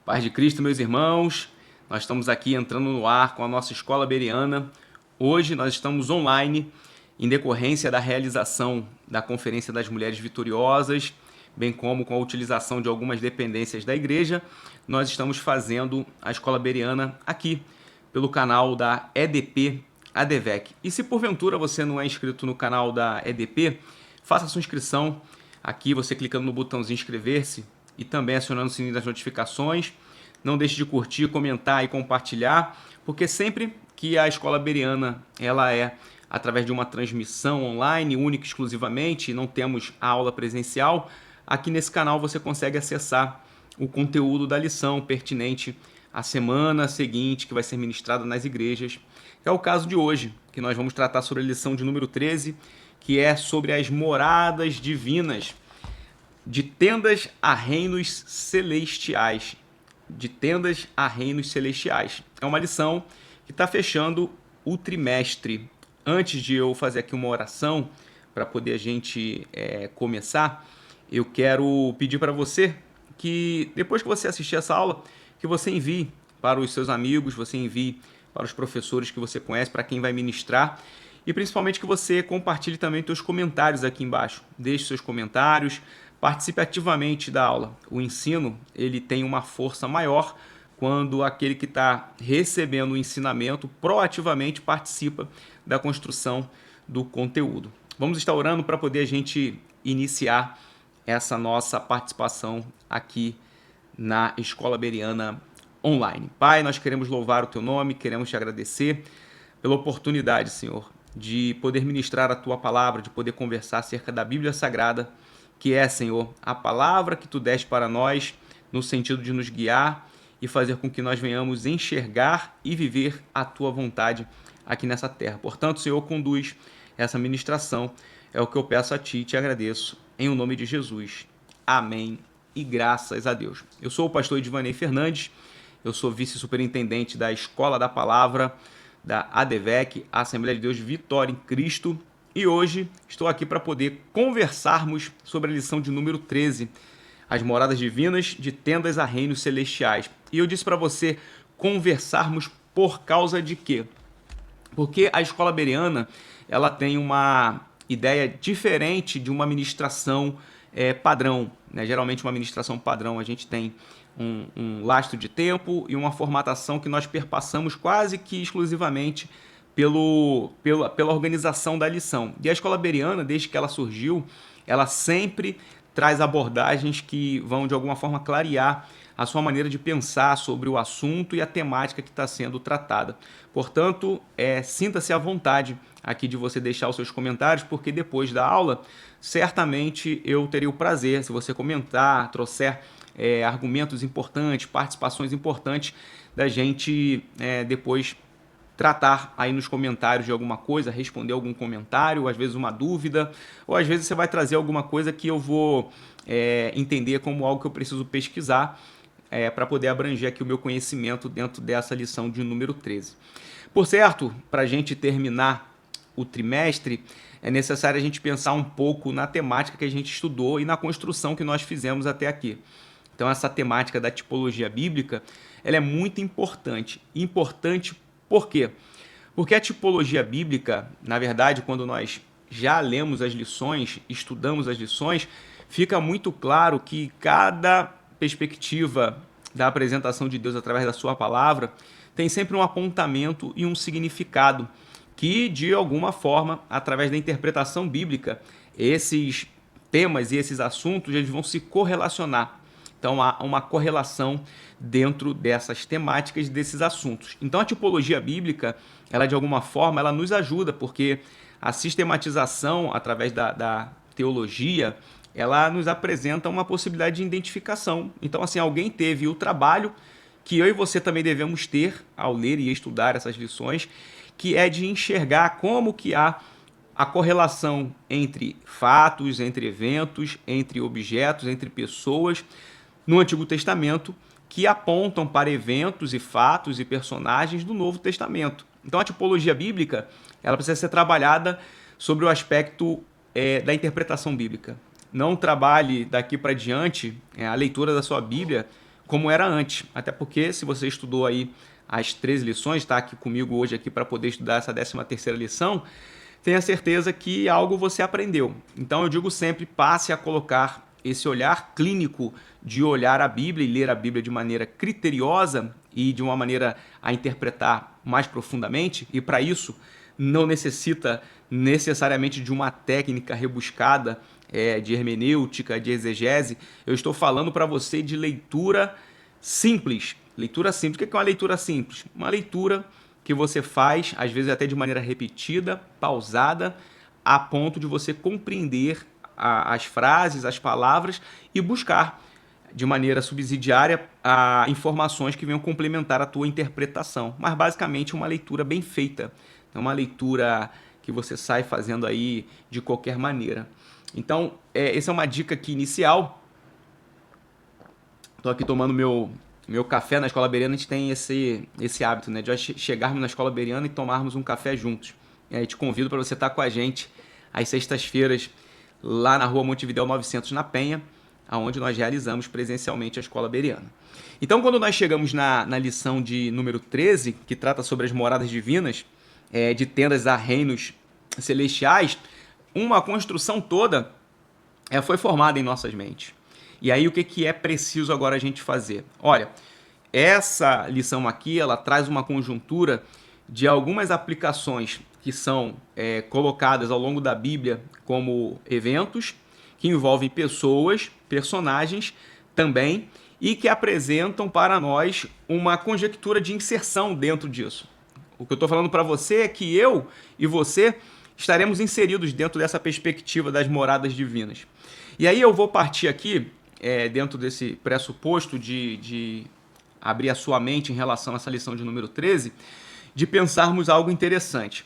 Paz de Cristo, meus irmãos, nós estamos aqui entrando no ar com a nossa Escola Bereana. Hoje nós estamos online em decorrência da realização da Conferência das Mulheres Vitoriosas, bem como com a utilização de algumas dependências da igreja. Nós estamos fazendo a Escola Bereana aqui pelo canal da EDP ADVEC. E se porventura você não é inscrito no canal da EDP, faça sua inscrição aqui, você clicando no botãozinho inscrever-se e também acionando o sininho das notificações. Não deixe de curtir, comentar e compartilhar, porque sempre que a Escola Bereana ela é através de uma transmissão online, única e exclusivamente, não temos a aula presencial, aqui nesse canal você consegue acessar o conteúdo da lição pertinente à semana seguinte, que vai ser ministrada nas igrejas. É o caso de hoje, que nós vamos tratar sobre a lição de número 13, que é sobre as moradas divinas, de tendas a reinos celestiais. De tendas a reinos celestiais. É uma lição que está fechando o trimestre. Antes de eu fazer aqui uma oração para poder a gente começar, eu quero pedir para você que depois que você assistir essa aula, que você envie para os seus amigos, você envie para os professores que você conhece, para quem vai ministrar, e principalmente que você compartilhe também seus comentários aqui embaixo. Deixe seus comentários, participe ativamente da aula. O ensino ele tem uma força maior quando aquele que está recebendo o ensinamento proativamente participa da construção do conteúdo. Vamos estar orando para poder a gente iniciar essa nossa participação aqui na Escola Bereana online. Pai, nós queremos louvar o Teu nome, queremos Te agradecer pela oportunidade, Senhor, de poder ministrar a Tua palavra, de poder conversar acerca da Bíblia Sagrada, que é, Senhor, a palavra que Tu deste para nós, no sentido de nos guiar e fazer com que nós venhamos enxergar e viver a Tua vontade aqui nessa terra. Portanto, Senhor, conduz essa ministração. É o que eu peço a Ti e Te agradeço, em o nome de Jesus. Amém e graças a Deus. Eu sou o pastor Edvanei Fernandes, eu sou vice-superintendente da Escola da Palavra, da ADVEC, Assembleia de Deus Vitória em Cristo, e hoje estou aqui para poder conversarmos sobre a lição de número 13, as moradas divinas de tendas a reinos celestiais. E eu disse para você conversarmos por causa de quê? Porque a Escola Bereana ela tem uma ideia diferente de uma ministração padrão, né? Geralmente uma ministração padrão a gente tem um lastro de tempo e uma formatação que nós perpassamos quase que exclusivamente pela organização da lição. E a Escola Bereana, desde que ela surgiu, ela sempre traz abordagens que vão de alguma forma clarear a sua maneira de pensar sobre o assunto e a temática que está sendo tratada. Portanto, sinta-se à vontade aqui de você deixar os seus comentários, porque depois da aula, certamente eu terei o prazer, se você comentar, trouxer argumentos importantes, participações importantes, da gente depois tratar aí nos comentários de alguma coisa, responder algum comentário, às vezes uma dúvida, ou às vezes você vai trazer alguma coisa que eu vou entender como algo que eu preciso pesquisar para poder abranger aqui o meu conhecimento dentro dessa lição de número 13. Por certo, para a gente terminar o trimestre, é necessário a gente pensar um pouco na temática que a gente estudou e na construção que nós fizemos até aqui. Então essa temática da tipologia bíblica, ela é muito importante. Importante por quê? Porque a tipologia bíblica, na verdade, quando nós já lemos as lições, estudamos as lições, fica muito claro que cada perspectiva da apresentação de Deus através da sua palavra tem sempre um apontamento e um significado que, de alguma forma, através da interpretação bíblica, esses temas e esses assuntos eles vão se correlacionar. Então, há uma correlação dentro dessas temáticas, desses assuntos. Então, a tipologia bíblica, ela de alguma forma, ela nos ajuda, porque a sistematização, através da teologia, ela nos apresenta uma possibilidade de identificação. Então, assim, alguém teve o trabalho que eu e você também devemos ter ao ler e estudar essas lições, que é de enxergar como que há a correlação entre fatos, entre eventos, entre objetos, entre pessoas, no Antigo Testamento, que apontam para eventos e fatos e personagens do Novo Testamento. Então a tipologia bíblica ela precisa ser trabalhada sobre o aspecto da interpretação bíblica. Não trabalhe daqui para diante a leitura da sua Bíblia como era antes. Até porque, se você estudou aí as 13 lições, está aqui comigo hoje aqui para poder estudar essa 13ª lição, tenha certeza que algo você aprendeu. Então eu digo sempre, passe a colocar esse olhar clínico de olhar a Bíblia e ler a Bíblia de maneira criteriosa e de uma maneira a interpretar mais profundamente, e para isso não necessita necessariamente de uma técnica rebuscada de hermenêutica, de exegese. Eu estou falando para você de leitura simples. Leitura simples. O que é uma leitura simples? Uma leitura que você faz, às vezes até de maneira repetida, pausada, a ponto de você compreender as frases, as palavras e buscar de maneira subsidiária informações que venham complementar a tua interpretação. Mas basicamente uma leitura bem feita. É uma leitura que você sai fazendo aí de qualquer maneira. Então, essa é uma dica aqui inicial. Estou aqui tomando meu café na Escola Bereana. A gente tem esse hábito, né, de chegarmos na Escola Bereana e tomarmos um café juntos. E aí te convido para você estar com a gente às sextas-feiras lá na Rua Montevidéu 900, na Penha, onde nós realizamos presencialmente a Escola Bereana. Então, quando nós chegamos na lição de número 13, que trata sobre as moradas divinas, de tendas a reinos celestiais, uma construção toda foi formada em nossas mentes. E aí o que é preciso agora a gente fazer? Olha, essa lição aqui, ela traz uma conjuntura de algumas aplicações que são colocadas ao longo da Bíblia como eventos, que envolvem pessoas, personagens também, e que apresentam para nós uma conjectura de inserção dentro disso. O que eu estou falando para você é que eu e você estaremos inseridos dentro dessa perspectiva das moradas divinas. E aí eu vou partir aqui, dentro desse pressuposto de abrir a sua mente em relação a essa lição de número 13, de pensarmos algo interessante.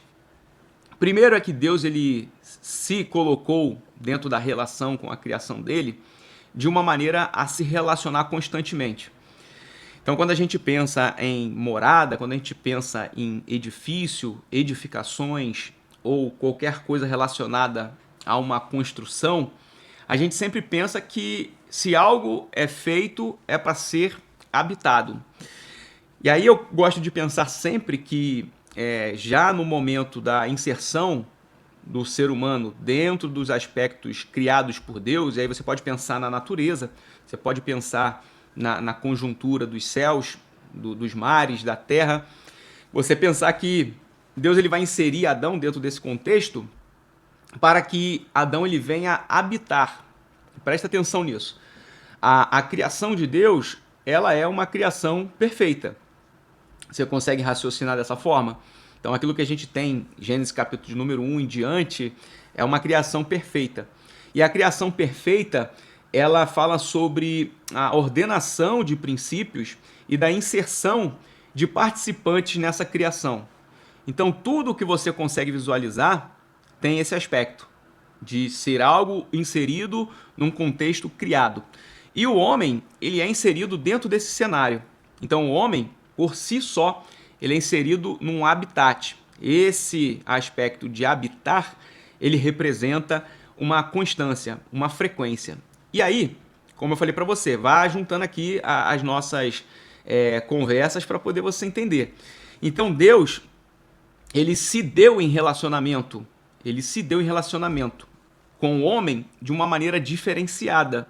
Primeiro é que Deus ele se colocou dentro da relação com a criação dele de uma maneira a se relacionar constantemente. Então, quando a gente pensa em morada, quando a gente pensa em edifício, edificações ou qualquer coisa relacionada a uma construção, a gente sempre pensa que se algo é feito é para ser habitado. E aí eu gosto de pensar sempre que já no momento da inserção do ser humano dentro dos aspectos criados por Deus, e aí você pode pensar na natureza, você pode pensar na conjuntura dos céus, dos mares, da terra, você pensar que Deus ele vai inserir Adão dentro desse contexto para que Adão ele venha habitar. Presta atenção nisso. A criação de Deus, ela é uma criação perfeita. Você consegue raciocinar dessa forma? Então, aquilo que a gente tem, Gênesis capítulo de número 1 em diante, é uma criação perfeita. E a criação perfeita, ela fala sobre a ordenação de princípios e da inserção de participantes nessa criação. Então, tudo que você consegue visualizar tem esse aspecto de ser algo inserido num contexto criado. E o homem, ele é inserido dentro desse cenário. Então, o homem, por si só, ele é inserido num habitat. Esse aspecto de habitar, ele representa uma constância, uma frequência. E aí, como eu falei para você, vá juntando aqui as nossas conversas para poder você entender. Então, Deus, ele se deu em relacionamento. Ele se deu em relacionamento com o homem de uma maneira diferenciada.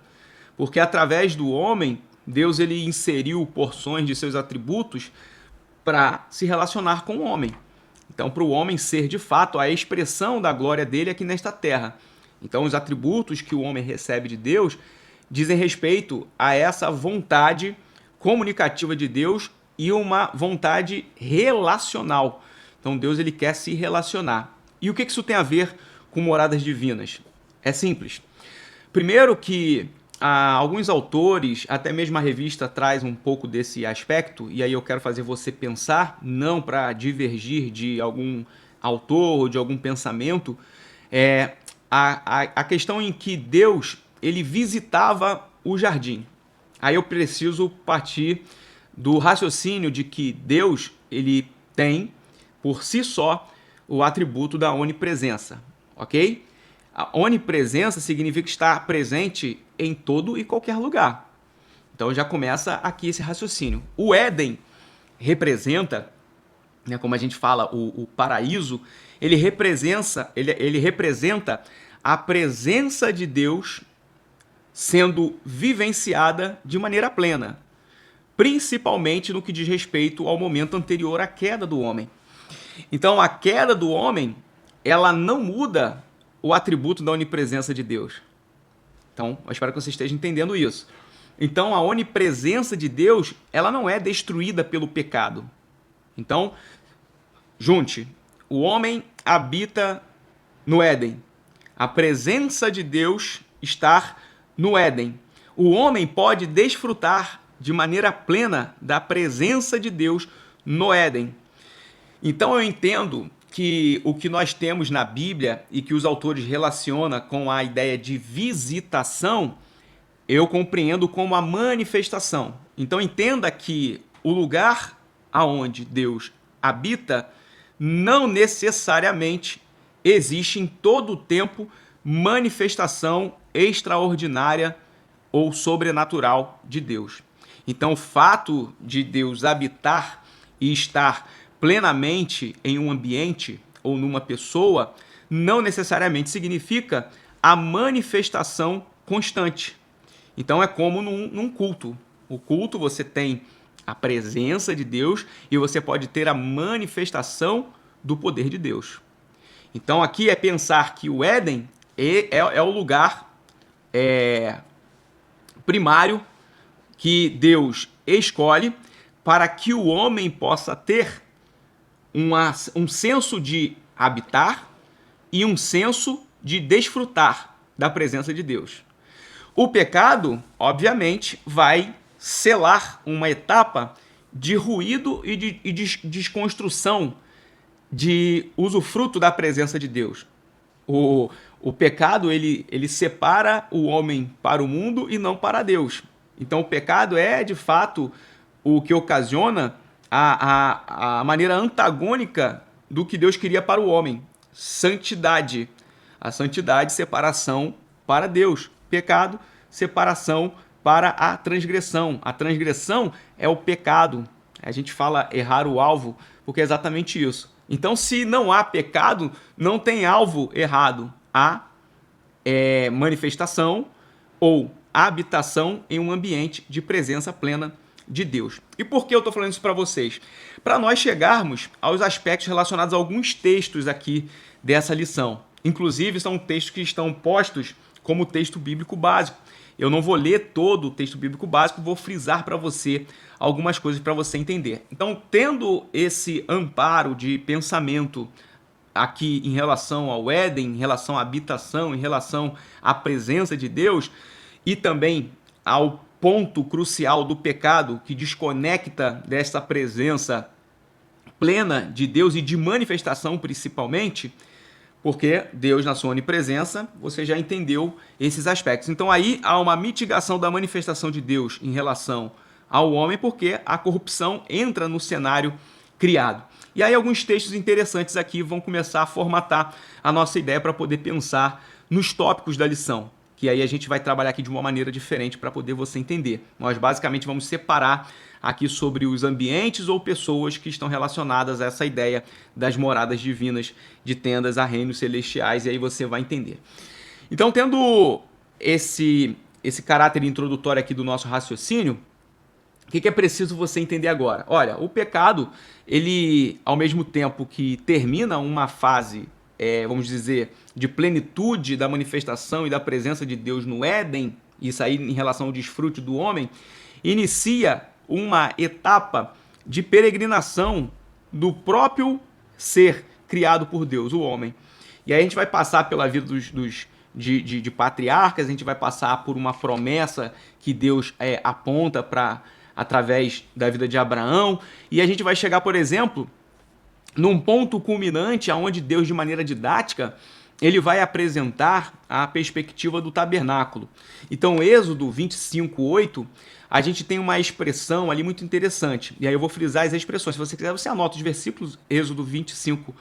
Porque através do homem, Deus ele inseriu porções de seus atributos para se relacionar com o homem. Então, para o homem ser de fato a expressão da glória dele aqui nesta terra. Então, os atributos que o homem recebe de Deus dizem respeito a essa vontade comunicativa de Deus e uma vontade relacional. Então, Deus ele quer se relacionar. E o que isso tem a ver com moradas divinas? É simples. Primeiro que alguns autores, até mesmo a revista traz um pouco desse aspecto, e aí eu quero fazer você pensar, não para divergir de algum autor ou de algum pensamento, a questão em que Deus ele visitava o jardim. Aí eu preciso partir do raciocínio de que Deus ele tem, por si só, o atributo da onipresença, ok? A onipresença significa estar presente em todo e qualquer lugar. Então já começa aqui esse raciocínio. O Éden representa, né, como a gente fala, o paraíso, ele representa a presença de Deus sendo vivenciada de maneira plena, principalmente no que diz respeito ao momento anterior à queda do homem. Então, a queda do homem, ela não muda o atributo da onipresença de Deus. Então, eu espero que você esteja entendendo isso. Então, a onipresença de Deus, ela não é destruída pelo pecado. Então, junte, o homem habita no Éden. A presença de Deus está no Éden. O homem pode desfrutar de maneira plena da presença de Deus no Éden. Então eu entendo que o que nós temos na Bíblia e que os autores relacionam com a ideia de visitação, eu compreendo como a manifestação. Então entenda que o lugar aonde Deus habita não necessariamente existe em todo o tempo manifestação extraordinária ou sobrenatural de Deus. Então, o fato de Deus habitar e estar plenamente em um ambiente ou numa pessoa não necessariamente significa a manifestação constante. Então, é como num culto. O culto você tem a presença de Deus e você pode ter a manifestação do poder de Deus. Então, aqui é pensar que o Éden é o lugar primário que Deus escolhe para que o homem possa ter um senso de habitar e um senso de desfrutar da presença de Deus. O pecado, obviamente, vai selar uma etapa de ruído e de desconstrução de usufruto da presença de Deus. O pecado, ele separa o homem para o mundo e não para Deus. Então, o pecado é, de fato, o que ocasiona a maneira antagônica do que Deus queria para o homem. Santidade. A santidade, separação para Deus. Pecado, separação para a transgressão. A transgressão é o pecado. A gente fala errar o alvo, porque é exatamente isso. Então, se não há pecado, não tem alvo errado. Há manifestação ou habitação em um ambiente de presença plena de Deus. E por que eu estou falando isso para vocês? Para nós chegarmos aos aspectos relacionados a alguns textos aqui dessa lição. Inclusive, são textos que estão postos como texto bíblico básico. Eu não vou ler todo o texto bíblico básico, vou frisar para você algumas coisas para você entender. Então, tendo esse amparo de pensamento aqui em relação ao Éden, em relação à habitação, em relação à presença de Deus e também ao ponto crucial do pecado que desconecta dessa presença plena de Deus e de manifestação principalmente, porque Deus, na sua onipresença, você já entendeu esses aspectos. Então aí há uma mitigação da manifestação de Deus em relação ao homem, porque a corrupção entra no cenário criado. E aí alguns textos interessantes aqui vão começar a formatar a nossa ideia para poder pensar nos tópicos da lição, que aí a gente vai trabalhar aqui de uma maneira diferente para poder você entender. Nós basicamente vamos separar aqui sobre os ambientes ou pessoas que estão relacionadas a essa ideia das moradas divinas, de tendas a reinos celestiais, e aí você vai entender. Então, tendo esse caráter introdutório aqui do nosso raciocínio, o que é preciso você entender agora? Olha, o pecado, ele, ao mesmo tempo que termina uma fase, vamos dizer, de plenitude da manifestação e da presença de Deus no Éden, isso aí em relação ao desfrute do homem, cidinicia uma etapa de peregrinação do próprio ser criado por Deus, o homem. E aí a gente vai passar pela vida de patriarcas, a gente vai passar por uma promessa que Deus aponta através da vida de Abraão, e a gente vai chegar, por exemplo, num ponto culminante onde Deus, de maneira didática, ele vai apresentar a perspectiva do tabernáculo. Então, Êxodo 25:8, a gente tem uma expressão ali muito interessante. E aí eu vou frisar as expressões. Se você quiser, você anota os versículos. Êxodo 25,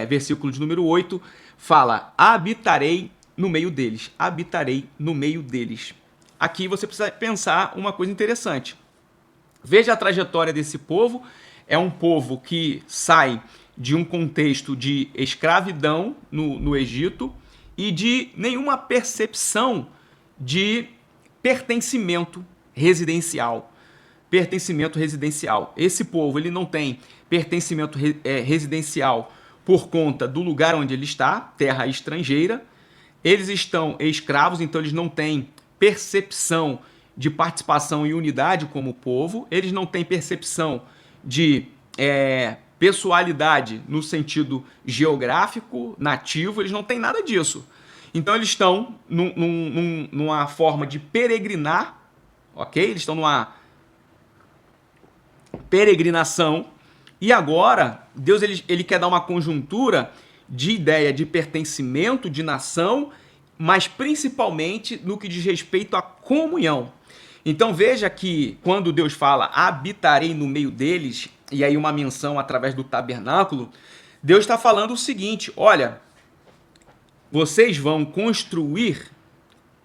versículo de número 8, fala: habitarei no meio deles. Habitarei no meio deles. aqui você precisa pensar uma coisa interessante. Veja a trajetória desse povo. É um povo que sai de um contexto de escravidão no Egito e de nenhuma percepção de pertencimento residencial. Pertencimento residencial. Esse povo ele não tem pertencimento residencial por conta do lugar onde ele está, terra estrangeira. Eles estão escravos, então eles não têm percepção de participação e unidade como povo. Eles não têm percepção de pessoalidade no sentido geográfico, nativo. Eles não têm nada disso. Então eles estão numa forma de peregrinar, ok? Eles estão numa peregrinação e agora Deus ele quer dar uma conjuntura de ideia de pertencimento, de nação, mas principalmente no que diz respeito à comunhão. Então veja que quando Deus fala habitarei no meio deles, e aí uma menção através do tabernáculo, Deus está falando o seguinte: olha, vocês vão construir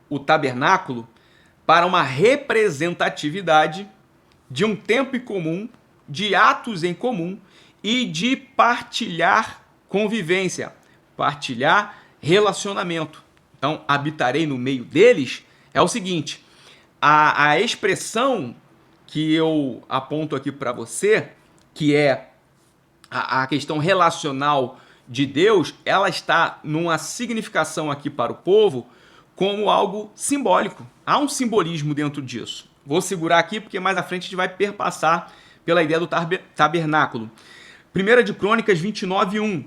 o tabernáculo para uma representatividade de um tempo em comum, de atos em comum e de partilhar convivência, partilhar relacionamento. Então, habitarei no meio deles é o seguinte: a expressão que eu aponto aqui para você, que é a questão relacional de Deus, ela está numa significação aqui para o povo como algo simbólico. Há um simbolismo dentro disso. Vou segurar aqui porque mais à frente a gente vai perpassar pela ideia do tabernáculo. 1 de Crônicas 29:1.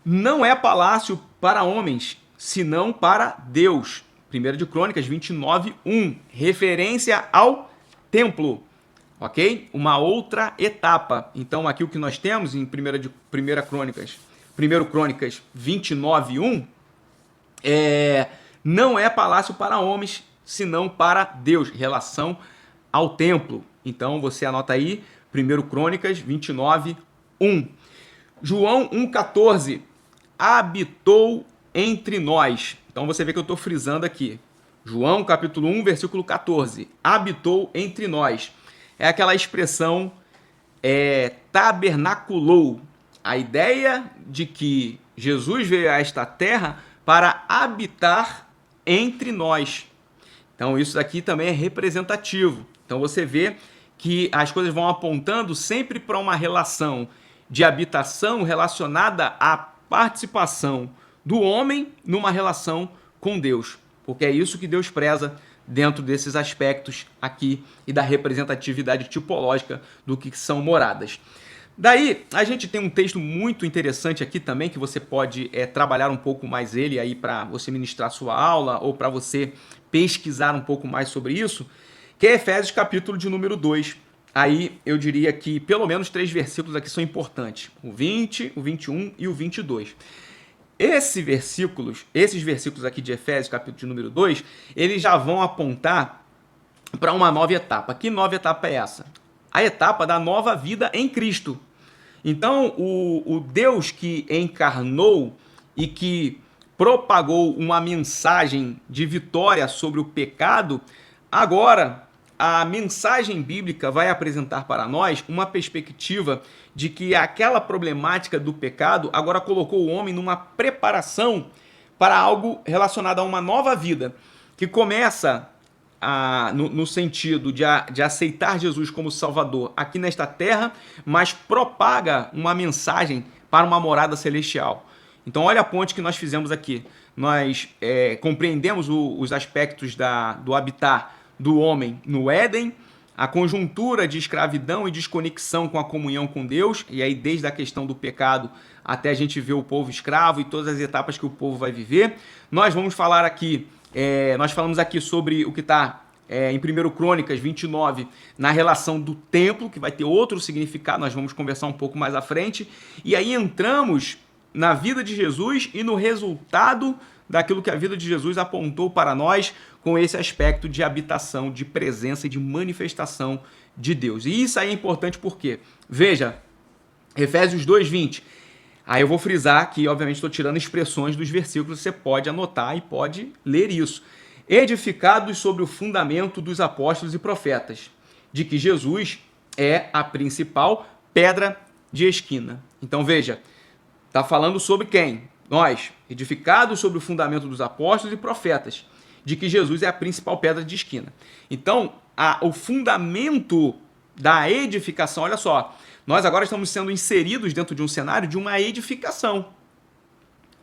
Não é palácio para homens, senão para Deus. 1 de Crônicas 29:1. Referência ao templo. Ok? Uma outra etapa. Então aqui o que nós temos em 1 Crônicas 29:1 não é palácio para homens, senão para Deus. Relação ao templo. Então você anota aí 1 Crônicas 29:1. João 1,14. Habitou entre nós. Então você vê que eu estou frisando aqui. João capítulo 1, versículo 14. Habitou entre nós. É aquela expressão tabernaculou. A ideia de que Jesus veio a esta terra para habitar entre nós. Então isso daqui também é representativo. Então você vê que as coisas vão apontando sempre para uma relação de habitação relacionada à participação do homem numa relação com Deus. Porque é isso que Deus preza dentro desses aspectos aqui e da representatividade tipológica do que são moradas. Daí, a gente tem um texto muito interessante aqui também, que você pode trabalhar um pouco mais ele aí para você ministrar sua aula ou para você pesquisar um pouco mais sobre isso, que é Efésios capítulo de número 2. Aí eu diria que pelo menos 3 versículos aqui são importantes, o 20, o 21 e o 22. Esses versículos aqui de Efésios capítulo de número 2, eles já vão apontar para uma nova etapa. Que nova etapa é essa? A etapa da nova vida em Cristo. Então, o Deus que encarnou e que propagou uma mensagem de vitória sobre o pecado, agora a mensagem bíblica vai apresentar para nós uma perspectiva de que aquela problemática do pecado agora colocou o homem numa preparação para algo relacionado a uma nova vida, que começa no sentido de aceitar Jesus como Salvador aqui nesta terra, mas propaga uma mensagem para uma morada celestial. Então olha a ponte que nós fizemos aqui. Nós compreendemos os aspectos do habitar do homem no Éden, a conjuntura de escravidão e desconexão com a comunhão com Deus, e aí desde a questão do pecado até a gente ver o povo escravo e todas as etapas que o povo vai viver. Nós vamos falar aqui, nós falamos aqui sobre o que está em 1 Crônicas 29, na relação do templo, que vai ter outro significado, nós vamos conversar um pouco mais à frente, e aí entramos na vida de Jesus e no resultado daquilo que a vida de Jesus apontou para nós com esse aspecto de habitação, de presença e de manifestação de Deus. E isso aí é importante porque, veja, Efésios 2:20, aí eu vou frisar que, obviamente, estou tirando expressões dos versículos, você pode anotar e pode ler isso. edificados sobre o fundamento dos apóstolos e profetas, de que Jesus é a principal pedra de esquina. Então veja, está falando sobre quem? Nós, edificados sobre o fundamento dos apóstolos e profetas, de que Jesus é a principal pedra de esquina. Então, o fundamento da edificação, olha só, nós agora estamos sendo inseridos dentro de um cenário de uma edificação.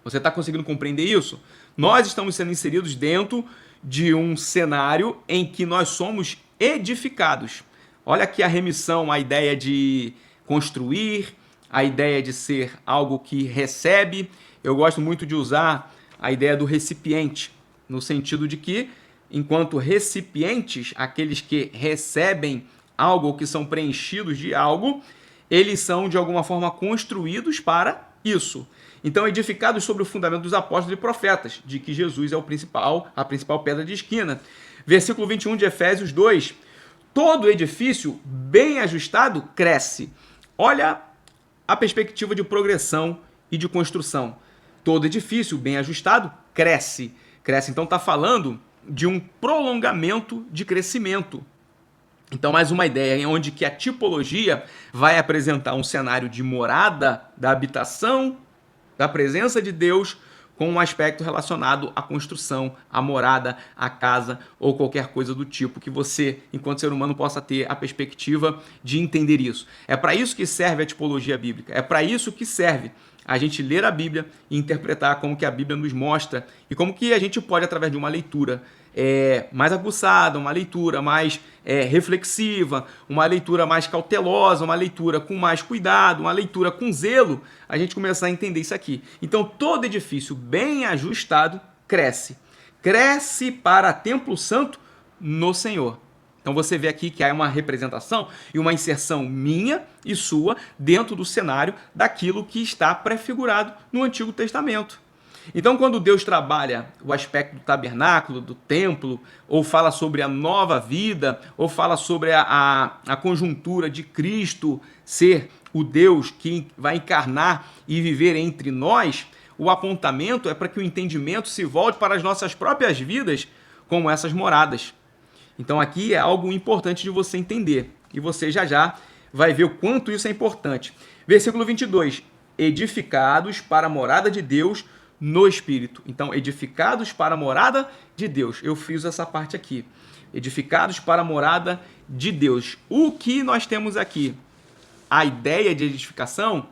Você está conseguindo compreender isso? Nós estamos sendo inseridos dentro de um cenário em que nós somos edificados. Olha aqui a remissão, a ideia de construir, a ideia de ser algo que recebe. Eu gosto muito de usar a ideia do recipiente, no sentido de que, enquanto recipientes, aqueles que recebem algo ou que são preenchidos de algo, eles são, de alguma forma, construídos para isso. Então, edificados sobre o fundamento dos apóstolos e profetas, de que Jesus é a principal pedra de esquina. Versículo 21 de Efésios 2. Todo edifício bem ajustado cresce. Olha a perspectiva de progressão e de construção. Todo edifício bem ajustado cresce. Cresce, então, está falando de um prolongamento de crescimento. Então, mais uma ideia em onde que a tipologia vai apresentar um cenário de morada, da habitação, da presença de Deus, com um aspecto relacionado à construção, à morada, à casa ou qualquer coisa do tipo que você, enquanto ser humano, possa ter a perspectiva de entender isso. É para isso que serve a tipologia bíblica, é para isso que serve a gente ler a Bíblia e interpretar como que a Bíblia nos mostra e como que a gente pode, através de uma leitura mais aguçada, uma leitura mais reflexiva, uma leitura mais cautelosa, uma leitura com mais cuidado, uma leitura com zelo, a gente começar a entender isso aqui. Então, todo edifício bem ajustado cresce. Cresce para templo santo no Senhor. Então você vê aqui que há uma representação e uma inserção minha e sua dentro do cenário daquilo que está prefigurado no Antigo Testamento. Então, quando Deus trabalha o aspecto do tabernáculo, do templo, ou fala sobre a nova vida, ou fala sobre a conjuntura de Cristo ser o Deus que vai encarnar e viver entre nós, o apontamento é para que o entendimento se volte para as nossas próprias vidas como essas moradas. Então, aqui é algo importante de você entender, e você já vai ver o quanto isso é importante. Versículo 22, edificados para a morada de Deus no Espírito. Então, edificados para a morada de Deus. Eu fiz essa parte aqui. Edificados para a morada de Deus. O que nós temos aqui? A ideia de edificação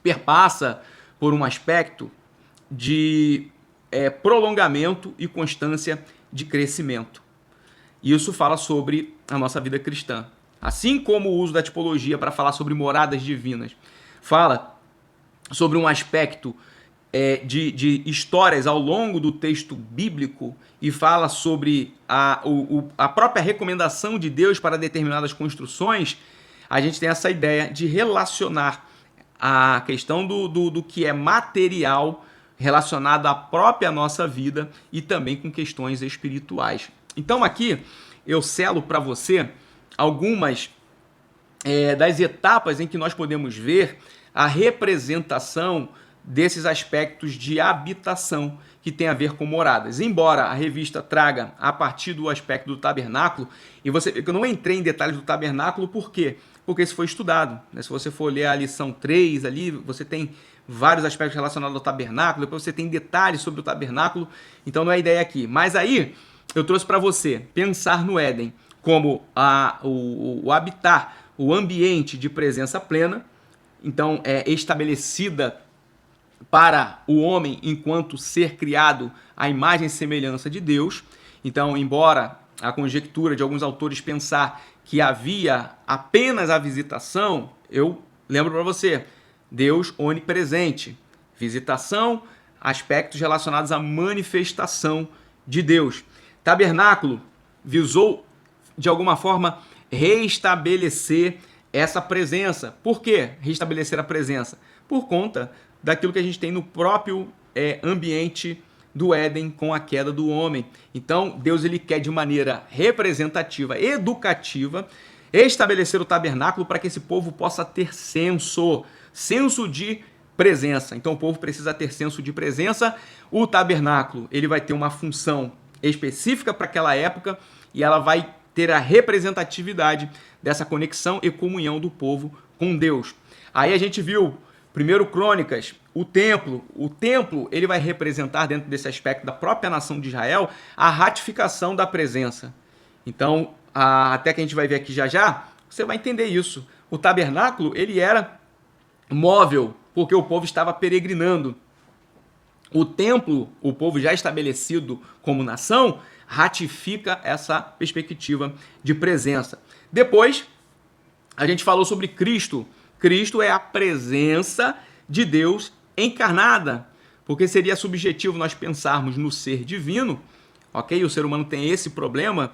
perpassa por um aspecto de prolongamento e constância de crescimento. Isso fala sobre a nossa vida cristã. Assim como o uso da tipologia para falar sobre moradas divinas, fala sobre um aspecto de histórias ao longo do texto bíblico e fala sobre a própria recomendação de Deus para determinadas construções, a gente tem essa ideia de relacionar a questão do que é material relacionado à própria nossa vida e também com questões espirituais. Então aqui eu selo para você algumas das etapas em que nós podemos ver a representação desses aspectos de habitação que tem a ver com moradas. Embora a revista traga a partir do aspecto do tabernáculo, e você vê que eu não entrei em detalhes do tabernáculo, por quê? Porque isso foi estudado. Né? Se você for ler a lição 3 ali, você tem vários aspectos relacionados ao tabernáculo, depois você tem detalhes sobre o tabernáculo, então não é a ideia aqui. Mas aí eu trouxe para você pensar no Éden como o habitar, o ambiente de presença plena, então é estabelecida para o homem enquanto ser criado à imagem e semelhança de Deus. Então, embora a conjectura de alguns autores pensar que havia apenas a visitação, eu lembro para você, Deus onipresente, visitação, aspectos relacionados à manifestação de Deus. Tabernáculo visou, de alguma forma, reestabelecer essa presença. Por que restabelecer a presença? Por conta daquilo que a gente tem no próprio ambiente do Éden com a queda do homem. Então, Deus ele quer de maneira representativa, educativa, estabelecer o tabernáculo para que esse povo possa ter senso de presença. Então, o povo precisa ter senso de presença. O tabernáculo ele vai ter uma função específica para aquela época e ela vai ter a representatividade dessa conexão e comunhão do povo com Deus. Aí a gente viu, 1 Crônicas, o templo. O templo ele vai representar, dentro desse aspecto da própria nação de Israel, a ratificação da presença. Então, até que a gente vai ver aqui já, você vai entender isso. O tabernáculo ele era móvel, porque o povo estava peregrinando. O templo, o povo já estabelecido como nação, ratifica essa perspectiva de presença. Depois, a gente falou sobre Cristo. Cristo é a presença de Deus encarnada, porque seria subjetivo nós pensarmos no ser divino, ok? O ser humano tem esse problema,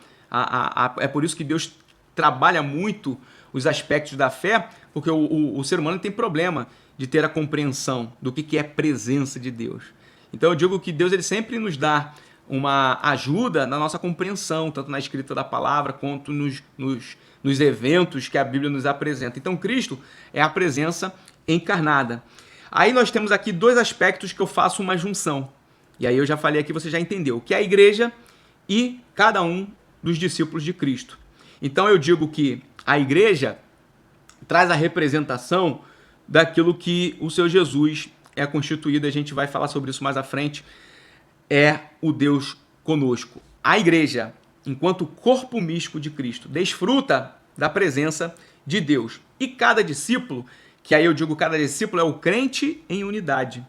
é por isso que Deus trabalha muito os aspectos da fé, porque o ser humano tem problema de ter a compreensão do que é presença de Deus. Então eu digo que Deus ele sempre nos dá uma ajuda na nossa compreensão, tanto na escrita da palavra, quanto nos eventos que a Bíblia nos apresenta. Então Cristo é a presença encarnada. Aí nós temos aqui dois aspectos que eu faço uma junção. E aí eu já falei aqui, você já entendeu, que é a igreja e cada um dos discípulos de Cristo. Então eu digo que a igreja traz a representação daquilo que o seu Jesus é constituído, a gente vai falar sobre isso mais à frente, é o Deus conosco. A igreja, enquanto corpo místico de Cristo, desfruta da presença de Deus. E cada discípulo, que aí eu digo cada discípulo, é o crente em unidade.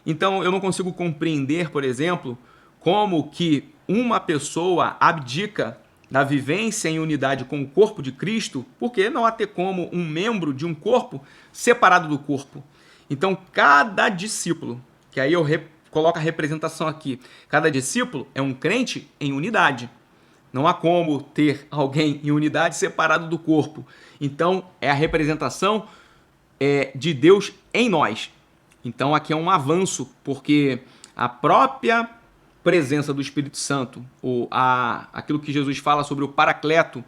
Então eu não consigo compreender, por exemplo, como que uma pessoa abdica da vivência em unidade com o corpo de Cristo, porque não há ter como um membro de um corpo separado do corpo. Então, cada discípulo, que aí eu coloco a representação aqui, cada discípulo é um crente em unidade. Não há como ter alguém em unidade separado do corpo. Então, é a representação de Deus em nós. Então, aqui é um avanço, porque a própria presença do Espírito Santo, aquilo que Jesus fala sobre o Paracleto,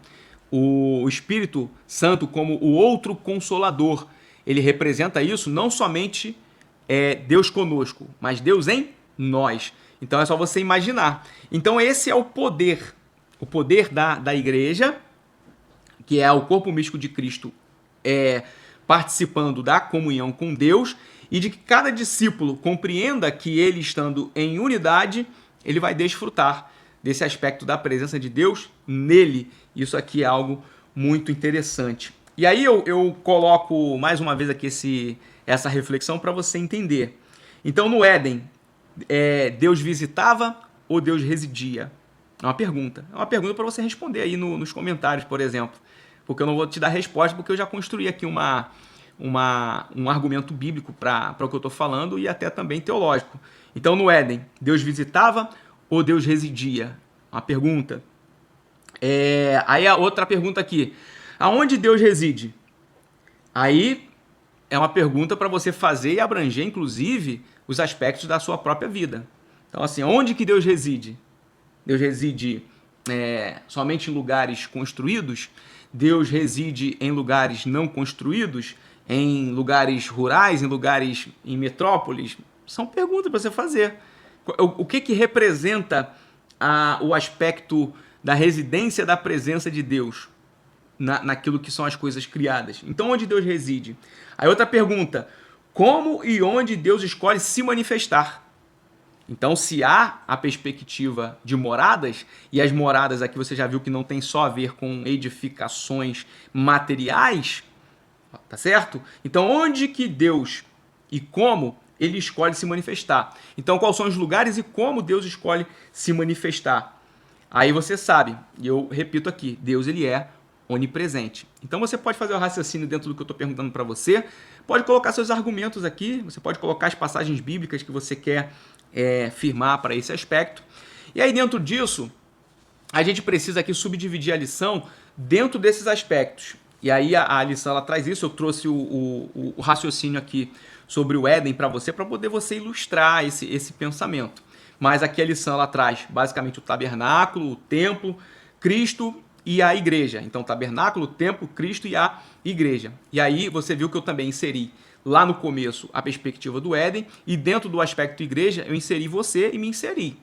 o Espírito Santo como o outro consolador, ele representa isso, não somente Deus conosco, mas Deus em nós. Então é só você imaginar. Então esse é o poder da igreja, que é o corpo místico de Cristo participando da comunhão com Deus, e de que cada discípulo compreenda que ele, estando em unidade, ele vai desfrutar desse aspecto da presença de Deus nele. Isso aqui é algo muito interessante. E aí eu coloco mais uma vez aqui essa reflexão para você entender. Então no Éden, Deus visitava ou Deus residia? É uma pergunta para você responder aí nos comentários, por exemplo. Porque eu não vou te dar resposta, porque eu já construí aqui um argumento bíblico para o que eu estou falando e até também teológico. Então no Éden, Deus visitava ou Deus residia? Uma pergunta. Aí a outra pergunta aqui. Aonde Deus reside? Aí é uma pergunta para você fazer e abranger, inclusive, os aspectos da sua própria vida. Então, assim, onde que Deus reside? Deus reside somente em lugares construídos? Deus reside em lugares não construídos? Em lugares rurais? Em metrópoles? São perguntas para você fazer. O que representa o aspecto da residência da presença de Deus naquilo que são as coisas criadas? Então, onde Deus reside? Aí outra pergunta, como e onde Deus escolhe se manifestar? Então, se há a perspectiva de moradas, e as moradas aqui você já viu que não tem só a ver com edificações materiais, tá certo? Então, onde que Deus e como ele escolhe se manifestar? Então, quais são os lugares e como Deus escolhe se manifestar? Aí você sabe, e eu repito aqui, Deus ele é onipresente. Então você pode fazer o raciocínio dentro do que eu estou perguntando para você, pode colocar seus argumentos aqui, você pode colocar as passagens bíblicas que você quer firmar para esse aspecto. E aí dentro disso, a gente precisa aqui subdividir a lição dentro desses aspectos. E aí a lição ela traz isso, eu trouxe o raciocínio aqui sobre o Éden para poder você ilustrar esse pensamento. Mas aqui a lição ela traz basicamente o tabernáculo, o templo, Cristo e a igreja. Então, tabernáculo, templo, Cristo e a igreja. E aí você viu que eu também inseri lá no começo a perspectiva do Éden, e dentro do aspecto igreja eu inseri você e me inseri.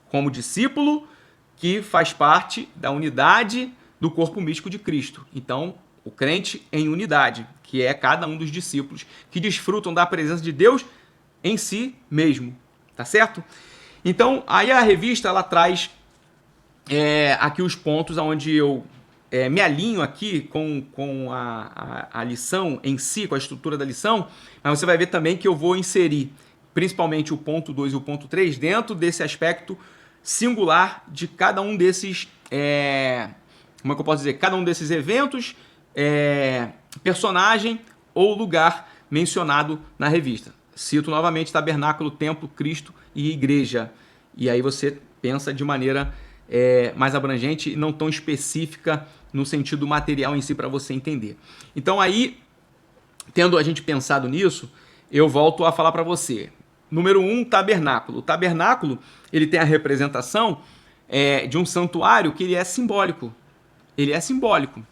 como discípulo que faz parte da unidade do corpo místico de Cristo. Então, o crente em unidade, que é cada um dos discípulos que desfrutam da presença de Deus em si mesmo, tá certo? Então, aí a revista ela traz aqui os pontos onde eu me alinho aqui com a lição em si, com a estrutura da lição, mas você vai ver também que eu vou inserir principalmente o ponto 2 e o ponto 3 dentro desse aspecto singular de cada um desses, como é que eu posso dizer, cada um desses eventos, personagem ou lugar mencionado na revista. Cito novamente tabernáculo, templo, Cristo e igreja. E aí você pensa de maneira mais abrangente e não tão específica no sentido material em si para você entender. Então aí, tendo a gente pensado nisso, eu volto a falar para você. Número 1, tabernáculo. O tabernáculo ele tem a representação de um santuário que ele é simbólico. Ele é simbólico.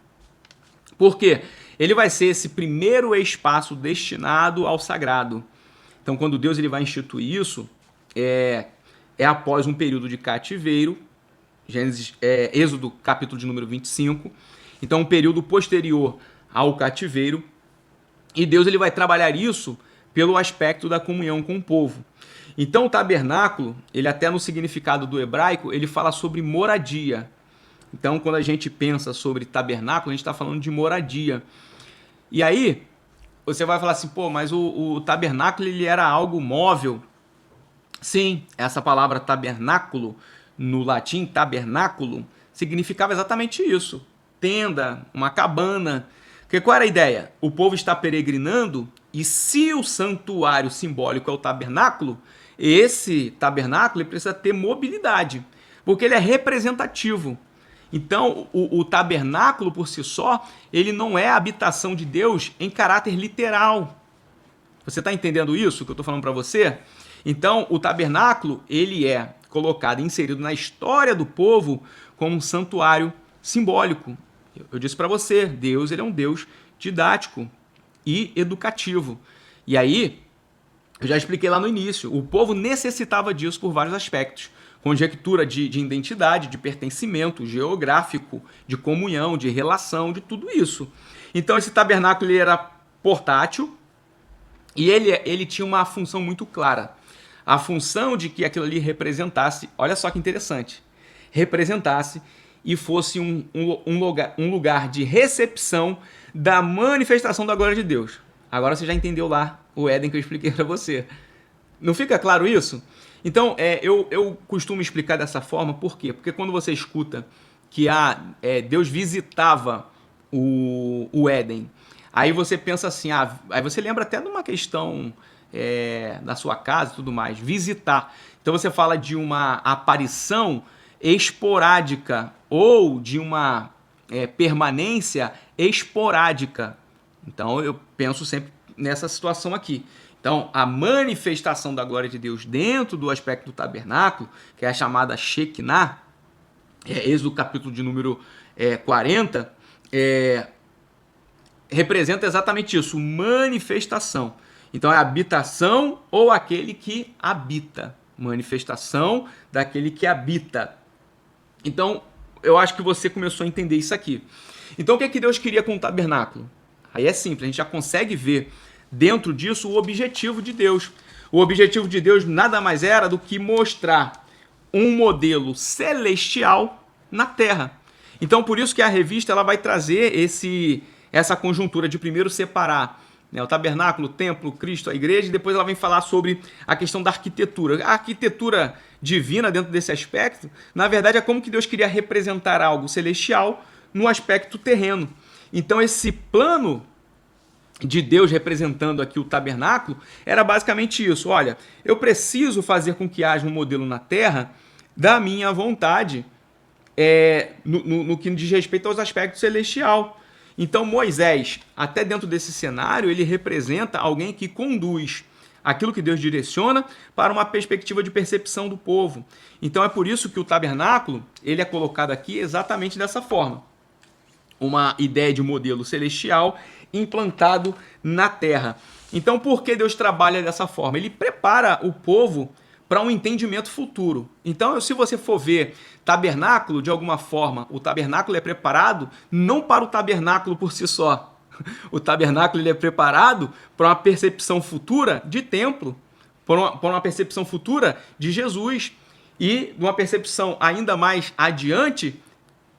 Por quê? Ele vai ser esse primeiro espaço destinado ao sagrado. Então, quando Deus ele vai instituir isso, é após um período de cativeiro, Êxodo, capítulo de número 25. Então, um período posterior ao cativeiro. E Deus ele vai trabalhar isso pelo aspecto da comunhão com o povo. Então, o tabernáculo, ele até no significado do hebraico, ele fala sobre moradia. Então, quando a gente pensa sobre tabernáculo, a gente está falando de moradia. E aí, você vai falar assim, pô, mas o tabernáculo ele era algo móvel. Sim, essa palavra tabernáculo, no latim tabernáculo, significava exatamente isso. Tenda, uma cabana. Porque qual era a ideia? O povo está peregrinando e se o santuário simbólico é o tabernáculo, esse tabernáculo ele precisa ter mobilidade, porque ele é representativo. Então, o tabernáculo por si só, ele não é a habitação de Deus em caráter literal. Você está entendendo isso que eu estou falando para você? Então, o tabernáculo, ele é colocado, inserido na história do povo como um santuário simbólico. Eu disse para você, Deus ele é um Deus didático e educativo. E aí, eu já expliquei lá no início, o povo necessitava disso por vários aspectos. Conjectura de identidade, de pertencimento geográfico, de comunhão, de relação, de tudo isso. Então esse tabernáculo ele era portátil e ele tinha uma função muito clara. A função de que aquilo ali representasse, olha só que interessante, representasse e fosse um lugar de recepção da manifestação da glória de Deus. Agora você já entendeu lá o Éden que eu expliquei para você. Não fica claro isso? Então, eu costumo explicar dessa forma, por quê? Porque quando você escuta que Deus visitava o Éden, aí você pensa assim, aí você lembra até de uma questão da sua casa e tudo mais, visitar. Então você fala de uma aparição esporádica ou de uma permanência esporádica. Então eu penso sempre nessa situação aqui. Então, a manifestação da glória de Deus dentro do aspecto do tabernáculo, que é a chamada Shekinah, Êxodo capítulo de número 40, representa exatamente isso, manifestação. Então, é habitação ou aquele que habita. Manifestação daquele que habita. Então, eu acho que você começou a entender isso aqui. Então, o que é que Deus queria com o tabernáculo? Aí é simples, a gente já consegue ver dentro disso o objetivo de Deus. O objetivo de Deus nada mais era do que mostrar um modelo celestial na Terra. Então, por isso que a revista ela vai trazer essa conjuntura de primeiro separar o tabernáculo, o templo, Cristo, a igreja, e depois ela vem falar sobre a questão da arquitetura. A arquitetura divina dentro desse aspecto, na verdade, é como que Deus queria representar algo celestial no aspecto terreno. Então, esse plano de Deus representando aqui o tabernáculo era basicamente isso. Olha, eu preciso fazer com que haja um modelo na Terra da minha vontade no que diz respeito aos aspectos celestial. Então Moisés, até dentro desse cenário, ele representa alguém que conduz aquilo que Deus direciona para uma perspectiva de percepção do povo. Então é por isso que o tabernáculo ele é colocado aqui exatamente dessa forma. Uma ideia de modelo celestial implantado na terra. Então, por que Deus trabalha dessa forma? Ele prepara o povo para um entendimento futuro. Então, se você for ver tabernáculo, de alguma forma, o tabernáculo é preparado não para o tabernáculo por si só. O tabernáculo ele é preparado para uma percepção futura de templo, para uma percepção futura de Jesus e uma percepção ainda mais adiante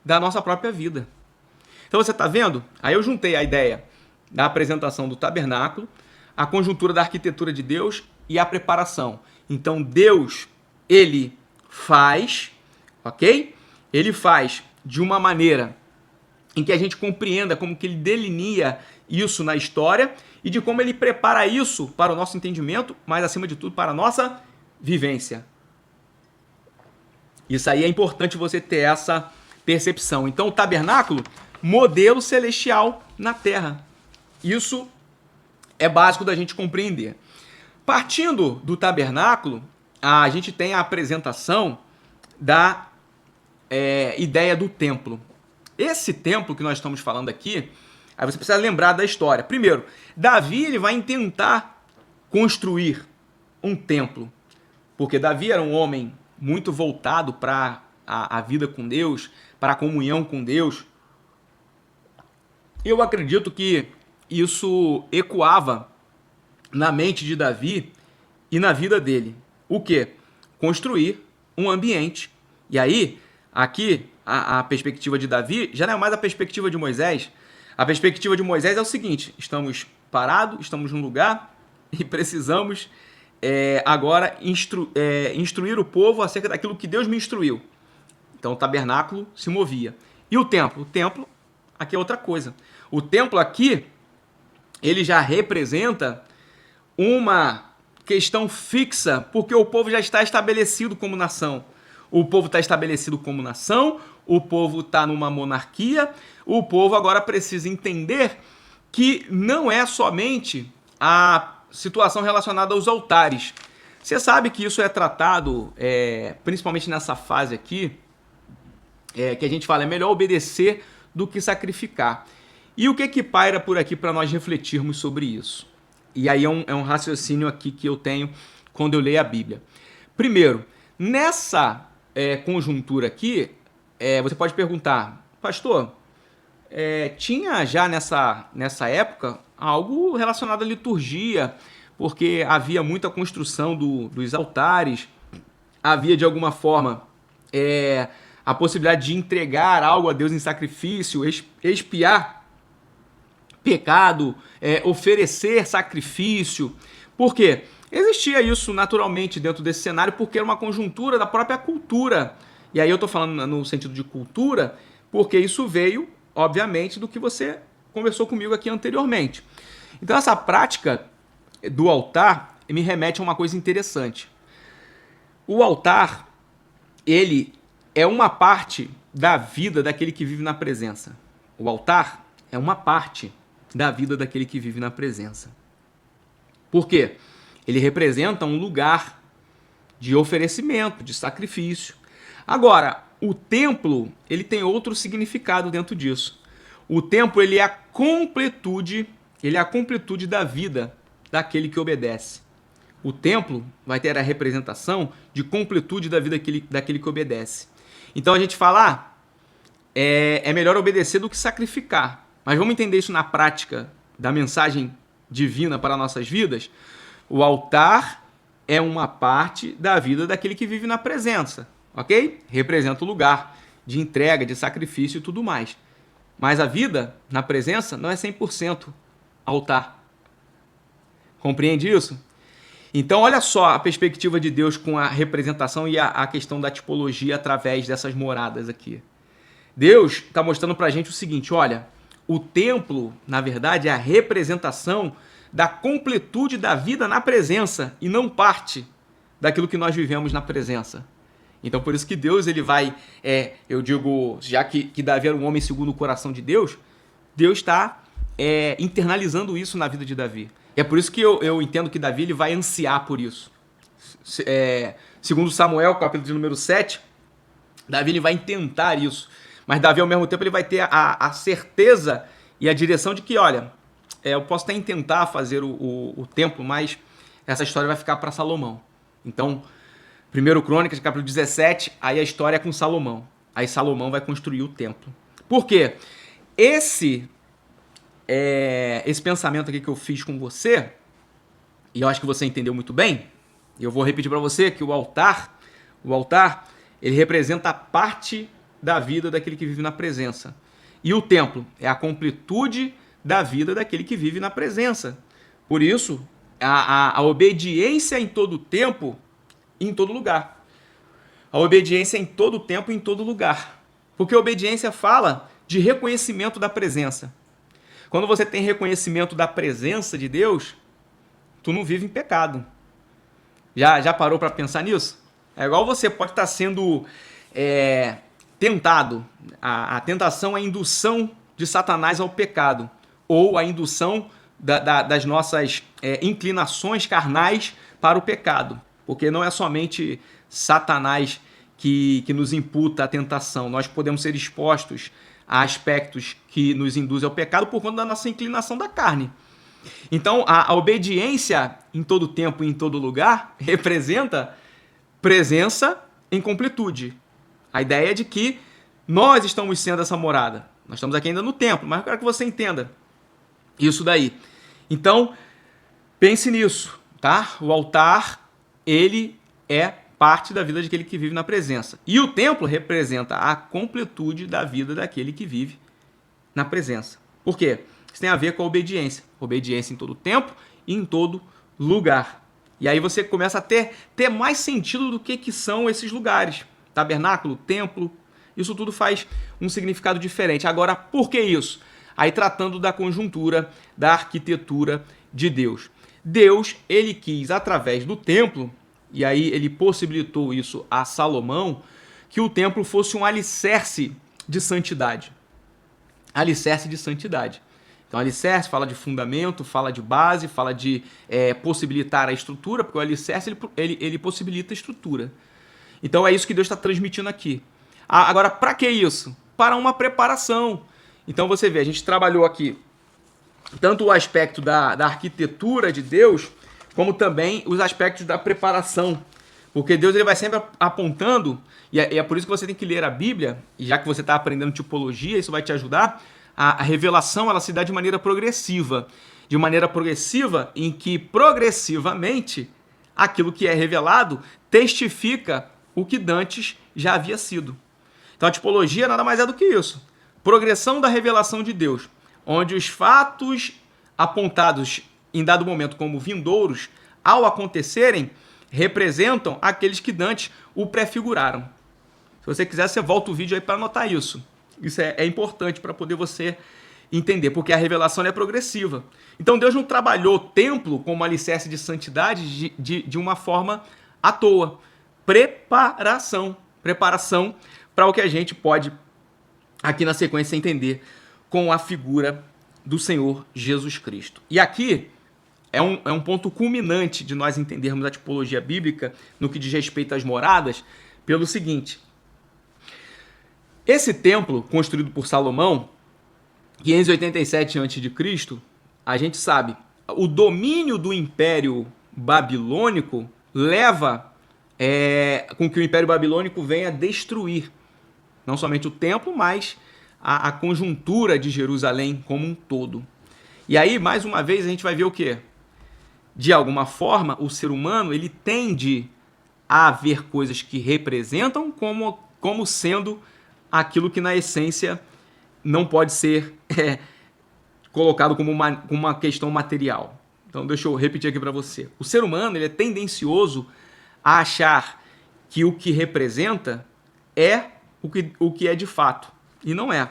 da nossa própria vida. Então você está vendo? Aí eu juntei a ideia da apresentação do tabernáculo, a conjuntura da arquitetura de Deus e a preparação. Então Deus, ele faz, ok? Ele faz de uma maneira em que a gente compreenda como que ele delinea isso na história e de como ele prepara isso para o nosso entendimento, mas acima de tudo para a nossa vivência. Isso aí é importante você ter essa percepção. Então o tabernáculo, modelo celestial na terra. Isso é básico da gente compreender. Partindo do tabernáculo, a gente tem a apresentação da ideia do templo. Esse templo que nós estamos falando aqui, aí você precisa lembrar da história. Primeiro, Davi ele vai tentar construir um templo, porque Davi era um homem muito voltado para a vida com Deus, para a comunhão com Deus. Eu acredito que isso ecoava na mente de Davi e na vida dele. O quê? Construir um ambiente. E aí, aqui, a perspectiva de Davi já não é mais a perspectiva de Moisés. A perspectiva de Moisés é o seguinte: estamos parados, estamos num lugar e precisamos agora instruir o povo acerca daquilo que Deus me instruiu. Então o tabernáculo se movia. E o templo? O templo, aqui é outra coisa. O templo aqui, ele já representa uma questão fixa, porque o povo já está estabelecido como nação. O povo está estabelecido como nação, o povo está numa monarquia, o povo agora precisa entender que não é somente a situação relacionada aos altares. Você sabe que isso é tratado, principalmente nessa fase aqui, que a gente fala, é melhor obedecer do que sacrificar. E o que paira por aqui para nós refletirmos sobre isso? E aí é um raciocínio aqui que eu tenho quando eu leio a Bíblia. Primeiro, nessa conjuntura aqui, você pode perguntar, pastor, tinha já nessa época algo relacionado à liturgia, porque havia muita construção dos altares, havia de alguma forma a possibilidade de entregar algo a Deus em sacrifício, expiar pecado, oferecer sacrifício. Por quê? Existia isso naturalmente dentro desse cenário porque era uma conjuntura da própria cultura. E aí eu estou falando no sentido de cultura porque isso veio, obviamente, do que você conversou comigo aqui anteriormente. Então essa prática do altar me remete a uma coisa interessante. O altar, ele é uma parte da vida daquele que vive na presença. O altar é uma parte da vida daquele que vive na presença. Por quê? Ele representa um lugar de oferecimento, de sacrifício. Agora, o templo, ele tem outro significado dentro disso. O templo, ele é a completude da vida daquele que obedece. O templo vai ter a representação de completude da vida daquele que obedece. Então a gente fala, é melhor obedecer do que sacrificar. Mas vamos entender isso na prática da mensagem divina para nossas vidas? O altar é uma parte da vida daquele que vive na presença, ok? Representa o lugar de entrega, de sacrifício e tudo mais. Mas a vida na presença não é 100% altar. Compreende isso? Então olha só a perspectiva de Deus com a representação e a questão da tipologia através dessas moradas aqui. Deus está mostrando para a gente o seguinte, olha, o templo, na verdade, é a representação da completude da vida na presença e não parte daquilo que nós vivemos na presença. Então, por isso que Deus, ele vai, eu digo, já que Davi era um homem segundo o coração de Deus, Deus está internalizando isso na vida de Davi. E é por isso que eu entendo que Davi ele vai ansiar por isso. Segundo Samuel, capítulo de número 7, Davi ele vai intentar isso. Mas Davi, ao mesmo tempo, ele vai ter a certeza e a direção de que, olha, eu posso até tentar fazer o templo, mas essa história vai ficar para Salomão. Então, 1 Crônicas, capítulo 17, aí a história é com Salomão. Aí Salomão vai construir o templo. Por quê? Esse pensamento aqui que eu fiz com você, e eu acho que você entendeu muito bem, e eu vou repetir para você que o altar, ele representa a parte da vida daquele que vive na presença. E o templo é a completude da vida daquele que vive na presença. Por isso, a obediência em todo tempo, em todo lugar. A obediência em todo tempo, em todo lugar. Porque a obediência fala de reconhecimento da presença. Quando você tem reconhecimento da presença de Deus, tu não vive em pecado. Já parou para pensar nisso? É igual você pode estar sendo tentado. A tentação é a indução de Satanás ao pecado. Ou a indução das nossas inclinações carnais para o pecado. Porque não é somente Satanás que nos imputa a tentação. Nós podemos ser expostos a aspectos que nos induzem ao pecado por conta da nossa inclinação da carne. Então, a obediência em todo tempo e em todo lugar representa presença em completude. A ideia é de que nós estamos sendo essa morada. Nós estamos aqui ainda no templo, mas eu quero que você entenda isso daí. Então, pense nisso, tá? O altar, ele é parte da vida daquele que vive na presença. E o templo representa a completude da vida daquele que vive na presença. Por quê? Isso tem a ver com a obediência. Obediência em todo tempo e em todo lugar. E aí você começa a ter mais sentido do que são esses lugares. Tabernáculo, templo, isso tudo faz um significado diferente. Agora, por que isso? Aí tratando da conjuntura, da arquitetura de Deus. Deus, ele quis, através do templo, e aí ele possibilitou isso a Salomão, que o templo fosse um alicerce de santidade. Alicerce de santidade. Então, alicerce fala de fundamento, fala de base, fala de possibilitar a estrutura, porque o alicerce ele possibilita a estrutura. Então, é isso que Deus está transmitindo aqui. Agora, para que isso? Para uma preparação. Então, você vê, a gente trabalhou aqui tanto o aspecto da arquitetura de Deus, como também os aspectos da preparação. Porque Deus ele vai sempre apontando, e é por isso que você tem que ler a Bíblia, e já que você está aprendendo tipologia, isso vai te ajudar. A revelação ela se dá de maneira progressiva. De maneira progressiva em que, progressivamente, aquilo que é revelado testifica o que dantes já havia sido. Então a tipologia nada mais é do que isso. Progressão da revelação de Deus, onde os fatos apontados em dado momento como vindouros, ao acontecerem, representam aqueles que dantes o prefiguraram. Se você quiser, você volta o vídeo aí para anotar isso. Isso é importante para poder você entender, porque a revelação é progressiva. Então Deus não trabalhou o templo como alicerce de santidade de uma forma à toa. Preparação para o que a gente pode, aqui na sequência, entender com a figura do Senhor Jesus Cristo. E aqui é um ponto culminante de nós entendermos a tipologia bíblica no que diz respeito às moradas, pelo seguinte: esse templo construído por Salomão, 587 a.C., a gente sabe, o domínio do Império Babilônico leva com que o Império Babilônico venha destruir não somente o templo, mas a conjuntura de Jerusalém como um todo. E aí, mais uma vez, a gente vai ver o quê? De alguma forma, o ser humano ele tende a ver coisas que representam como sendo aquilo que, na essência, não pode ser colocado como uma questão material. Então, deixa eu repetir aqui para você. O ser humano ele é tendencioso a achar que o que representa é o que é de fato. E não é.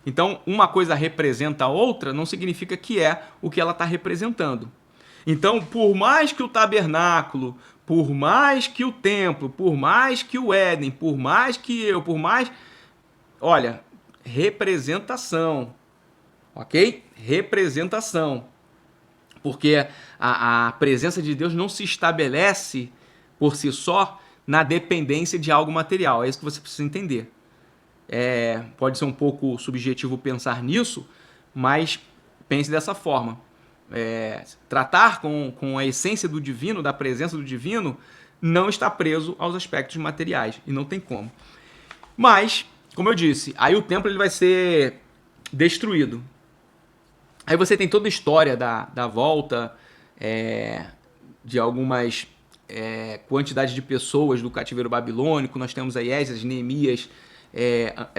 Então, uma coisa representa a outra não significa que é o que ela está representando. Então, por mais que o tabernáculo, por mais que o templo, por mais que o Éden, por mais que eu, por mais... Olha, representação, ok? Representação. Porque a presença de Deus não se estabelece por si só na dependência de algo material. É isso que você precisa entender. Pode ser um pouco subjetivo pensar nisso, mas pense dessa forma. Tratar com a essência do divino, da presença do divino, não está preso aos aspectos materiais, e não tem como. Mas, como eu disse, aí o templo ele vai ser destruído. Aí você tem toda a história da volta de algumas quantidades de pessoas do cativeiro babilônico. Nós temos aí Esdras, Neemias,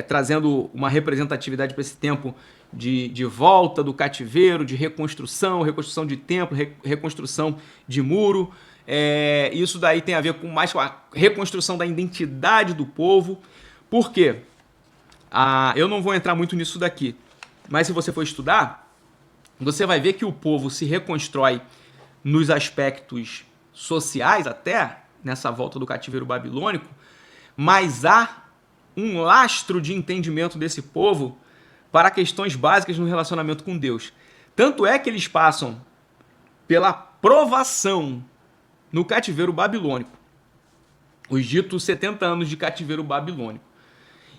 trazendo uma representatividade para esse tempo de volta do cativeiro, de reconstrução de templo, reconstrução de muro. Isso daí tem a ver com mais com a reconstrução da identidade do povo. Por quê? Eu não vou entrar muito nisso daqui, mas se você for estudar, você vai ver que o povo se reconstrói nos aspectos sociais até, nessa volta do cativeiro babilônico, mas há um lastro de entendimento desse povo para questões básicas no relacionamento com Deus. Tanto é que eles passam pela provação no cativeiro babilônico, os ditos 70 anos de cativeiro babilônico.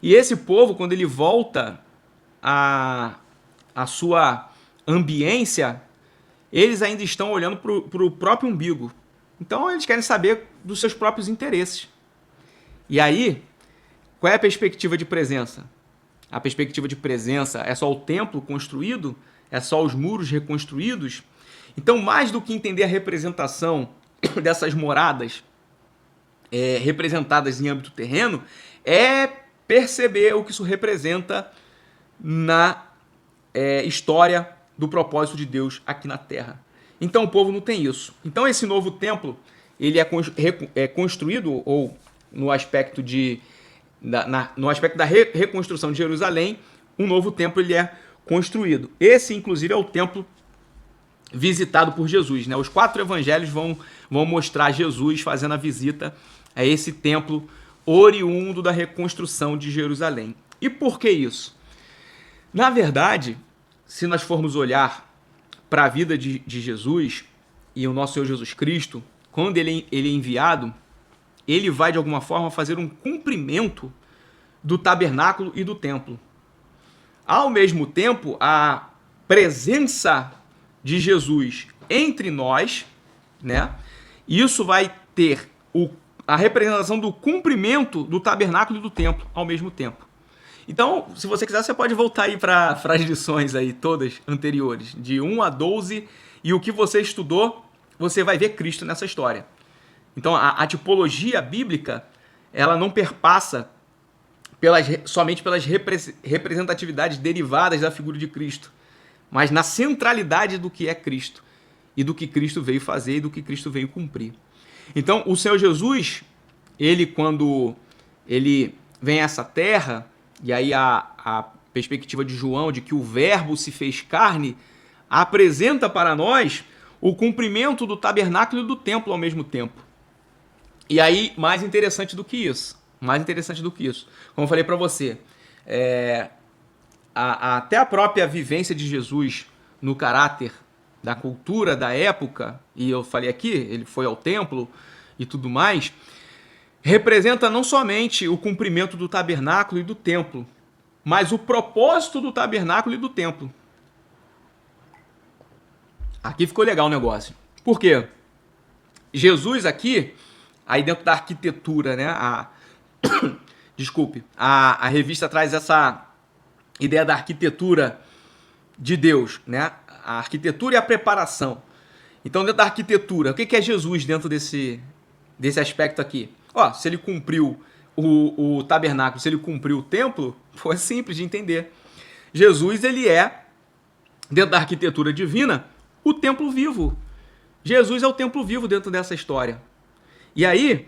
E esse povo, quando ele volta à sua ambiência, eles ainda estão olhando para o próprio umbigo. Então eles querem saber dos seus próprios interesses. E aí, qual é a perspectiva de presença? A perspectiva de presença é só o templo construído? É só os muros reconstruídos? Então, mais do que entender a representação dessas moradas representadas em âmbito terreno, é perceber o que isso representa na história do propósito de Deus aqui na Terra. Então o povo não tem isso. Então esse novo templo ele é construído, ou no aspecto no aspecto da reconstrução de Jerusalém, um novo templo ele é construído. Esse, inclusive, é o templo visitado por Jesus, né? Os 4 evangelhos vão mostrar Jesus fazendo a visita a esse templo oriundo da reconstrução de Jerusalém. E por que isso? Na verdade, se nós formos olhar para a vida de Jesus e o nosso Senhor Jesus Cristo, quando ele é enviado, ele vai de alguma forma fazer um cumprimento do tabernáculo e do templo. Ao mesmo tempo, a presença de Jesus entre nós, né? Isso vai ter a representação do cumprimento do tabernáculo e do templo ao mesmo tempo. Então, se você quiser, você pode voltar aí para as lições aí todas anteriores, de 1 a 12, e o que você estudou, você vai ver Cristo nessa história. Então, a tipologia bíblica, ela não perpassa somente pelas representatividades derivadas da figura de Cristo, mas na centralidade do que é Cristo, e do que Cristo veio fazer e do que Cristo veio cumprir. Então, o Senhor Jesus, quando ele vem a essa terra, e aí a perspectiva de João de que o Verbo se fez carne, apresenta para nós o cumprimento do tabernáculo e do templo ao mesmo tempo. E aí, mais interessante do que isso, como eu falei para você, até a própria vivência de Jesus no caráter da cultura da época, e eu falei aqui, ele foi ao templo e tudo mais, representa não somente o cumprimento do tabernáculo e do templo, mas o propósito do tabernáculo e do templo. Aqui ficou legal o negócio. Por quê? Jesus aqui, aí dentro da arquitetura, né? Desculpe, a revista traz essa ideia da arquitetura de Deus, né? A arquitetura e a preparação. Então, dentro da arquitetura, o que é Jesus dentro desse aspecto aqui? Se ele cumpriu o tabernáculo, se ele cumpriu o templo, foi simples de entender. Jesus, ele é, dentro da arquitetura divina, o templo vivo. Jesus é o templo vivo dentro dessa história. E aí,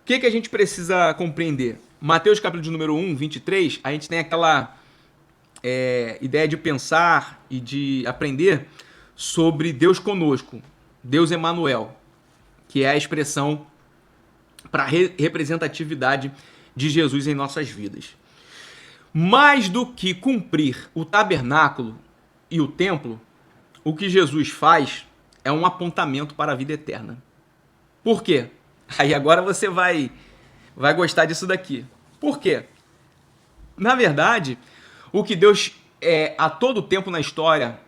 o que a gente precisa compreender? Mateus capítulo de número 1, 23, a gente tem aquela ideia de pensar e de aprender sobre Deus conosco, Deus Emanuel, que é a expressão para a representatividade de Jesus em nossas vidas. Mais do que cumprir o tabernáculo e o templo, o que Jesus faz é um apontamento para a vida eterna. Por quê? Aí agora você vai gostar disso daqui. Por quê? Na verdade, o que Deus a todo tempo na história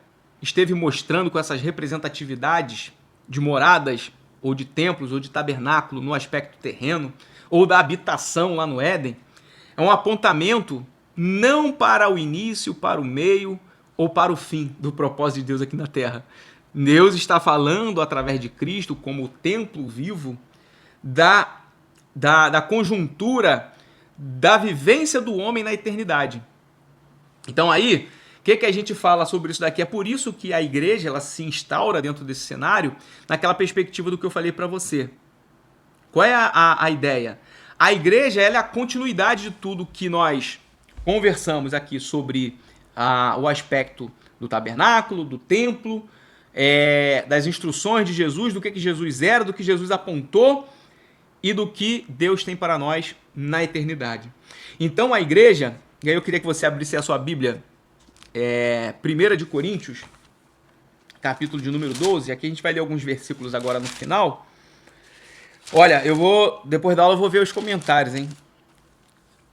esteve mostrando com essas representatividades de moradas ou de templos, ou de tabernáculo no aspecto terreno, ou da habitação lá no Éden, é um apontamento não para o início, para o meio ou para o fim do propósito de Deus aqui na Terra. Deus está falando através de Cristo como o templo vivo da conjuntura da vivência do homem na eternidade. Então aí, o que a gente fala sobre isso daqui? É por isso que a igreja ela se instaura dentro desse cenário naquela perspectiva do que eu falei para você. Qual é a ideia? A igreja ela é a continuidade de tudo que nós conversamos aqui sobre o aspecto do tabernáculo, do templo, das instruções de Jesus, do que Jesus era, do que Jesus apontou e do que Deus tem para nós na eternidade. Então a igreja, e aí eu queria que você abrisse a sua Bíblia, 1 de Coríntios, capítulo de número 12, aqui a gente vai ler alguns versículos agora no final. Olha, depois da aula eu vou ver os comentários, hein?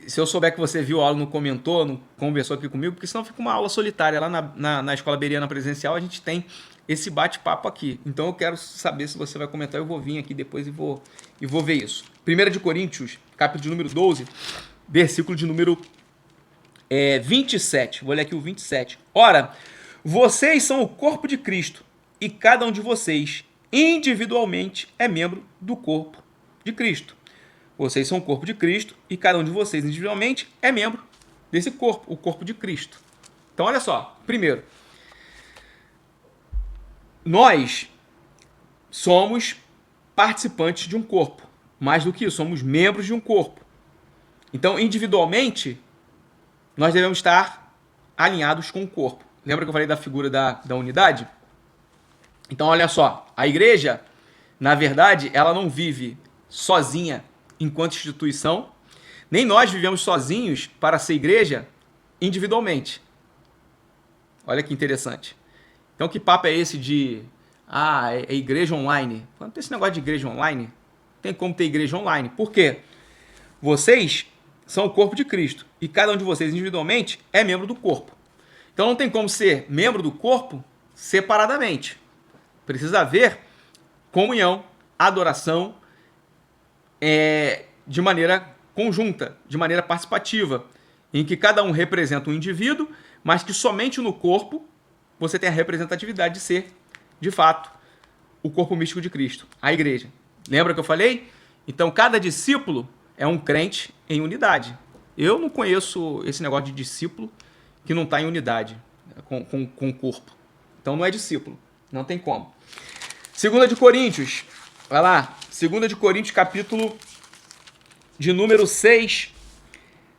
Se eu souber que você viu a aula, não comentou, não conversou aqui comigo, porque senão fica uma aula solitária. Lá na Escola Bereana Presencial a gente tem esse bate-papo aqui. Então eu quero saber se você vai comentar, eu vou vir aqui depois e vou ver isso. 1 de Coríntios, capítulo de número 12, versículo de número 27. Vou ler aqui o 27. Ora, vocês são o corpo de Cristo e cada um de vocês individualmente é membro do corpo de Cristo. Vocês são o corpo de Cristo e cada um de vocês individualmente é membro desse corpo, o corpo de Cristo. Então, olha só. Primeiro, nós somos participantes de um corpo. Mais do que isso, somos membros de um corpo. Então, individualmente, nós devemos estar alinhados com o corpo. Lembra que eu falei da figura da unidade? Então, olha só. A igreja, na verdade, ela não vive sozinha enquanto instituição, nem nós vivemos sozinhos para ser igreja individualmente. Olha que interessante. Então, que papo é esse de é igreja online? Não tem esse negócio de igreja online. Tem como ter igreja online. Por quê? Vocês são o corpo de Cristo e cada um de vocês individualmente é membro do corpo. Então, não tem como ser membro do corpo separadamente. Precisa haver comunhão, adoração, de maneira conjunta, de maneira participativa, em que cada um representa um indivíduo, mas que somente no corpo você tem a representatividade de ser, de fato, o corpo místico de Cristo, a igreja. Lembra que eu falei? Então, cada discípulo é um crente em unidade. Eu não conheço esse negócio de discípulo que não está em unidade com o corpo. Então, não é discípulo. Não tem como. 2 de Coríntios, vai lá. 2 de Coríntios, capítulo de número 6,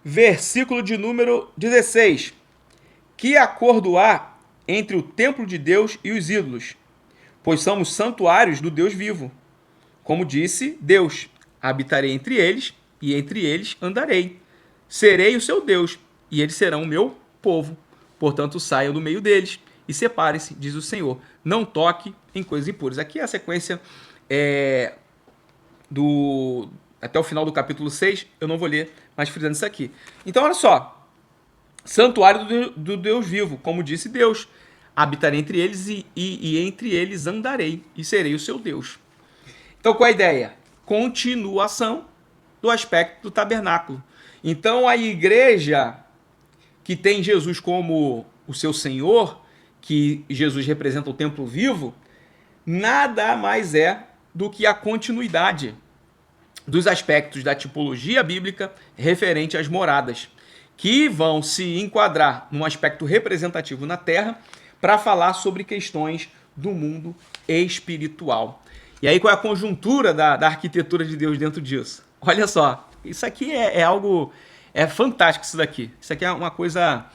versículo de número 16. Que acordo há entre o templo de Deus e os ídolos? Pois somos santuários do Deus vivo. Como disse Deus, habitarei entre eles e entre eles andarei. Serei o seu Deus e eles serão o meu povo. Portanto, saiam do meio deles e separem-se, diz o Senhor. Não toque em coisas impuras. Aqui é a sequência até o final do capítulo 6, eu não vou ler, mas frisando isso aqui. Então, olha só. Santuário do Deus vivo, como disse Deus. Habitarei entre eles e entre eles andarei e serei o seu Deus. Então, qual é a ideia? Continuação do aspecto do tabernáculo. Então, a igreja que tem Jesus como o seu Senhor, que Jesus representa o templo vivo, nada mais é do que a continuidade dos aspectos da tipologia bíblica referente às moradas, que vão se enquadrar num aspecto representativo na Terra para falar sobre questões do mundo espiritual. E aí, qual é a conjuntura da arquitetura de Deus dentro disso? Olha só, isso aqui é algo fantástico isso daqui. Isso aqui é uma coisa,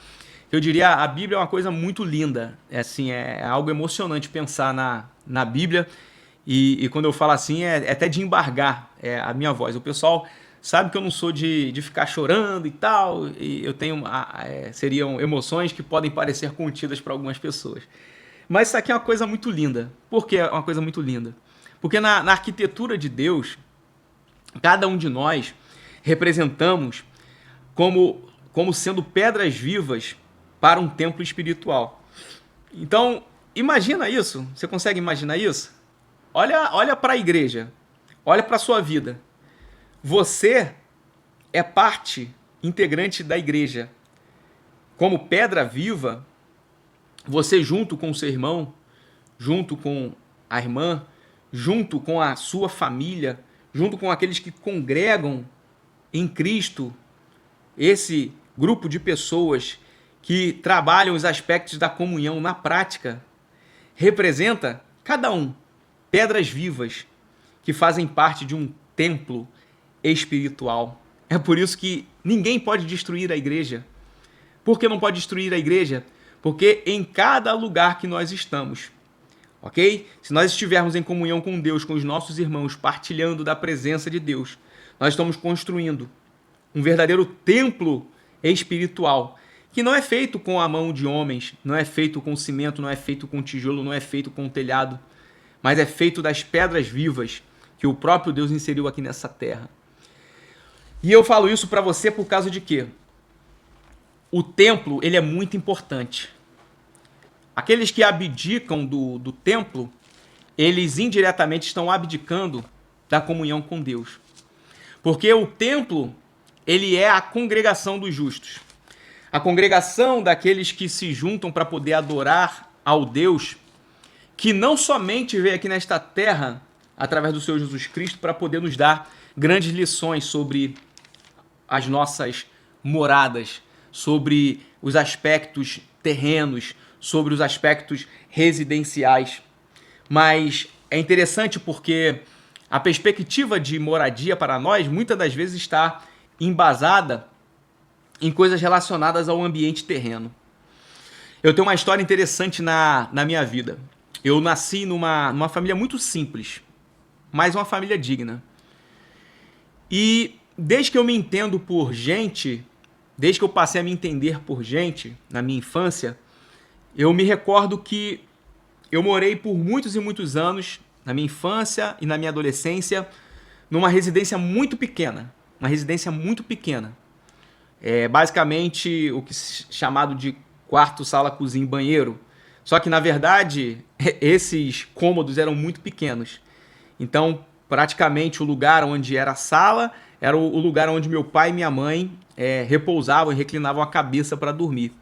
eu diria, a Bíblia é uma coisa muito linda. É algo emocionante pensar na Bíblia. E quando eu falo assim, é até de embargar a minha voz. O pessoal sabe que eu não sou de ficar chorando e tal, e eu tenho seriam emoções que podem parecer contidas para algumas pessoas. Mas isso aqui é uma coisa muito linda. Por que é uma coisa muito linda? Porque na arquitetura de Deus, cada um de nós representamos como sendo pedras vivas para um templo espiritual. Então, imagina isso. Você consegue imaginar isso? Olha para a igreja, olha para a sua vida. Você é parte integrante da igreja. Como pedra viva, você junto com o seu irmão, junto com a irmã, junto com a sua família, junto com aqueles que congregam em Cristo, esse grupo de pessoas que trabalham os aspectos da comunhão na prática, representa, cada um, pedras vivas que fazem parte de um templo espiritual. É por isso que ninguém pode destruir a igreja. Por que não pode destruir a igreja? Porque em cada lugar que nós estamos, ok? Se nós estivermos em comunhão com Deus, com os nossos irmãos, partilhando da presença de Deus, nós estamos construindo um verdadeiro templo espiritual, que não é feito com a mão de homens, não é feito com cimento, não é feito com tijolo, não é feito com telhado, mas é feito das pedras vivas que o próprio Deus inseriu aqui nessa terra. E eu falo isso para você por causa de quê? O templo, ele é muito importante. Aqueles que abdicam do templo, eles indiretamente estão abdicando da comunhão com Deus. Porque o templo, ele é a congregação dos justos. A congregação daqueles que se juntam para poder adorar ao Deus, que não somente veio aqui nesta terra, através do Senhor Jesus Cristo, para poder nos dar grandes lições sobre as nossas moradas, sobre os aspectos terrenos, sobre os aspectos residenciais. Mas é interessante porque a perspectiva de moradia para nós, muitas das vezes, está embasada em coisas relacionadas ao ambiente terreno. Eu tenho uma história interessante na minha vida. Eu nasci numa família muito simples, mas uma família digna. E desde que eu me entendo por gente, desde que eu passei a me entender por gente na minha infância, eu me recordo que eu morei por muitos e muitos anos, na minha infância e na minha adolescência, numa residência muito pequena. Uma residência muito pequena. Basicamente o que é chamado de quarto, sala, cozinha e banheiro. Só que, na verdade, esses cômodos eram muito pequenos. Então, praticamente o lugar onde era a sala era o lugar onde meu pai e minha mãe repousavam e reclinavam a cabeça para dormir.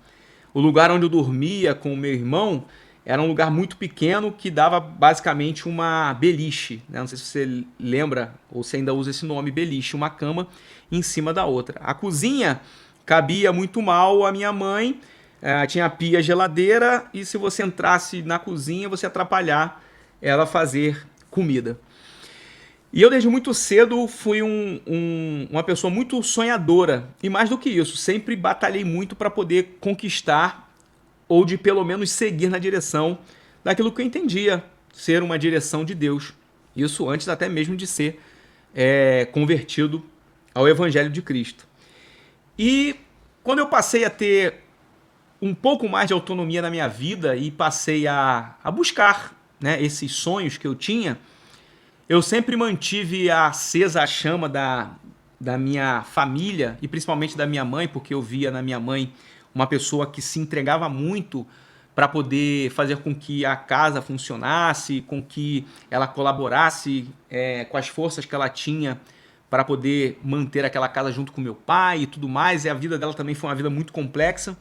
O lugar onde eu dormia com o meu irmão era um lugar muito pequeno que dava basicamente uma beliche, né? Não sei se você lembra ou se ainda usa esse nome, beliche, uma cama em cima da outra. A cozinha cabia muito mal a minha mãe, tinha pia, geladeira, e se você entrasse na cozinha, você ia atrapalhar ela fazer comida. E eu desde muito cedo fui uma pessoa muito sonhadora, e mais do que isso, sempre batalhei muito para poder conquistar ou de pelo menos seguir na direção daquilo que eu entendia ser uma direção de Deus. Isso antes até mesmo de ser convertido ao Evangelho de Cristo. E quando eu passei a ter um pouco mais de autonomia na minha vida e passei a buscar, né, esses sonhos que eu tinha, eu sempre mantive acesa a chama da minha família e principalmente da minha mãe, porque eu via na minha mãe uma pessoa que se entregava muito para poder fazer com que a casa funcionasse, com que ela colaborasse com as forças que ela tinha para poder manter aquela casa junto com meu pai e tudo mais. E a vida dela também foi uma vida muito complexa.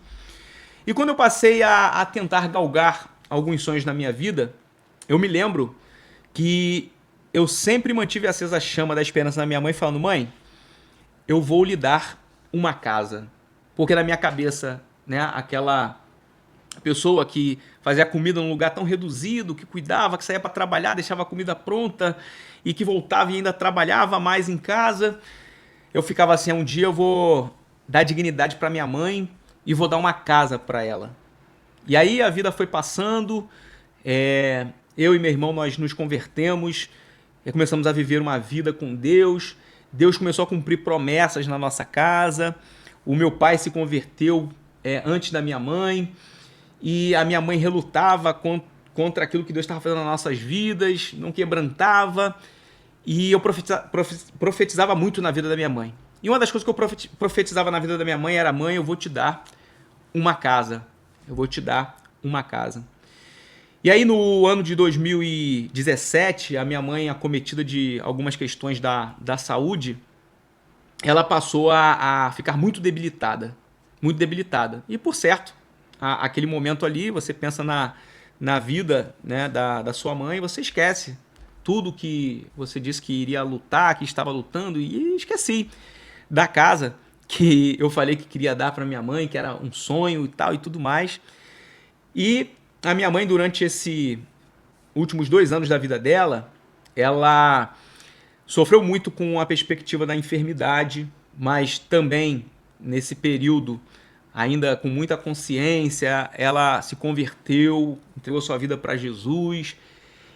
E quando eu passei a tentar galgar alguns sonhos na minha vida, eu me lembro que eu sempre mantive acesa a chama da esperança na minha mãe, falando: mãe, eu vou lhe dar uma casa. Porque na minha cabeça, né, aquela pessoa que fazia comida num lugar tão reduzido, que cuidava, que saía para trabalhar, deixava a comida pronta e que voltava e ainda trabalhava mais em casa, eu ficava assim: um dia eu vou dar dignidade para minha mãe e vou dar uma casa para ela. E aí a vida foi passando, eu e meu irmão, nós nos convertemos, começamos a viver uma vida com Deus, Deus começou a cumprir promessas na nossa casa. O meu pai se converteu antes da minha mãe, e a minha mãe relutava contra aquilo que Deus estava fazendo nas nossas vidas, não quebrantava, e eu profetizava muito na vida da minha mãe. E uma das coisas que eu profetizava na vida da minha mãe era: mãe, eu vou te dar uma casa, eu vou te dar uma casa. E aí no ano de 2017, a minha mãe, acometida de algumas questões da saúde, ela passou a ficar muito debilitada. Muito debilitada. E por certo, aquele momento ali, você pensa na vida, né, da sua mãe, você esquece tudo que você disse que iria lutar, que estava lutando, e esqueci da casa que eu falei que queria dar para minha mãe, que era um sonho e tal e tudo mais. E a minha mãe, durante esses últimos 2 anos da vida dela, ela sofreu muito com a perspectiva da enfermidade, mas também nesse período, ainda com muita consciência, ela se converteu, entregou sua vida para Jesus.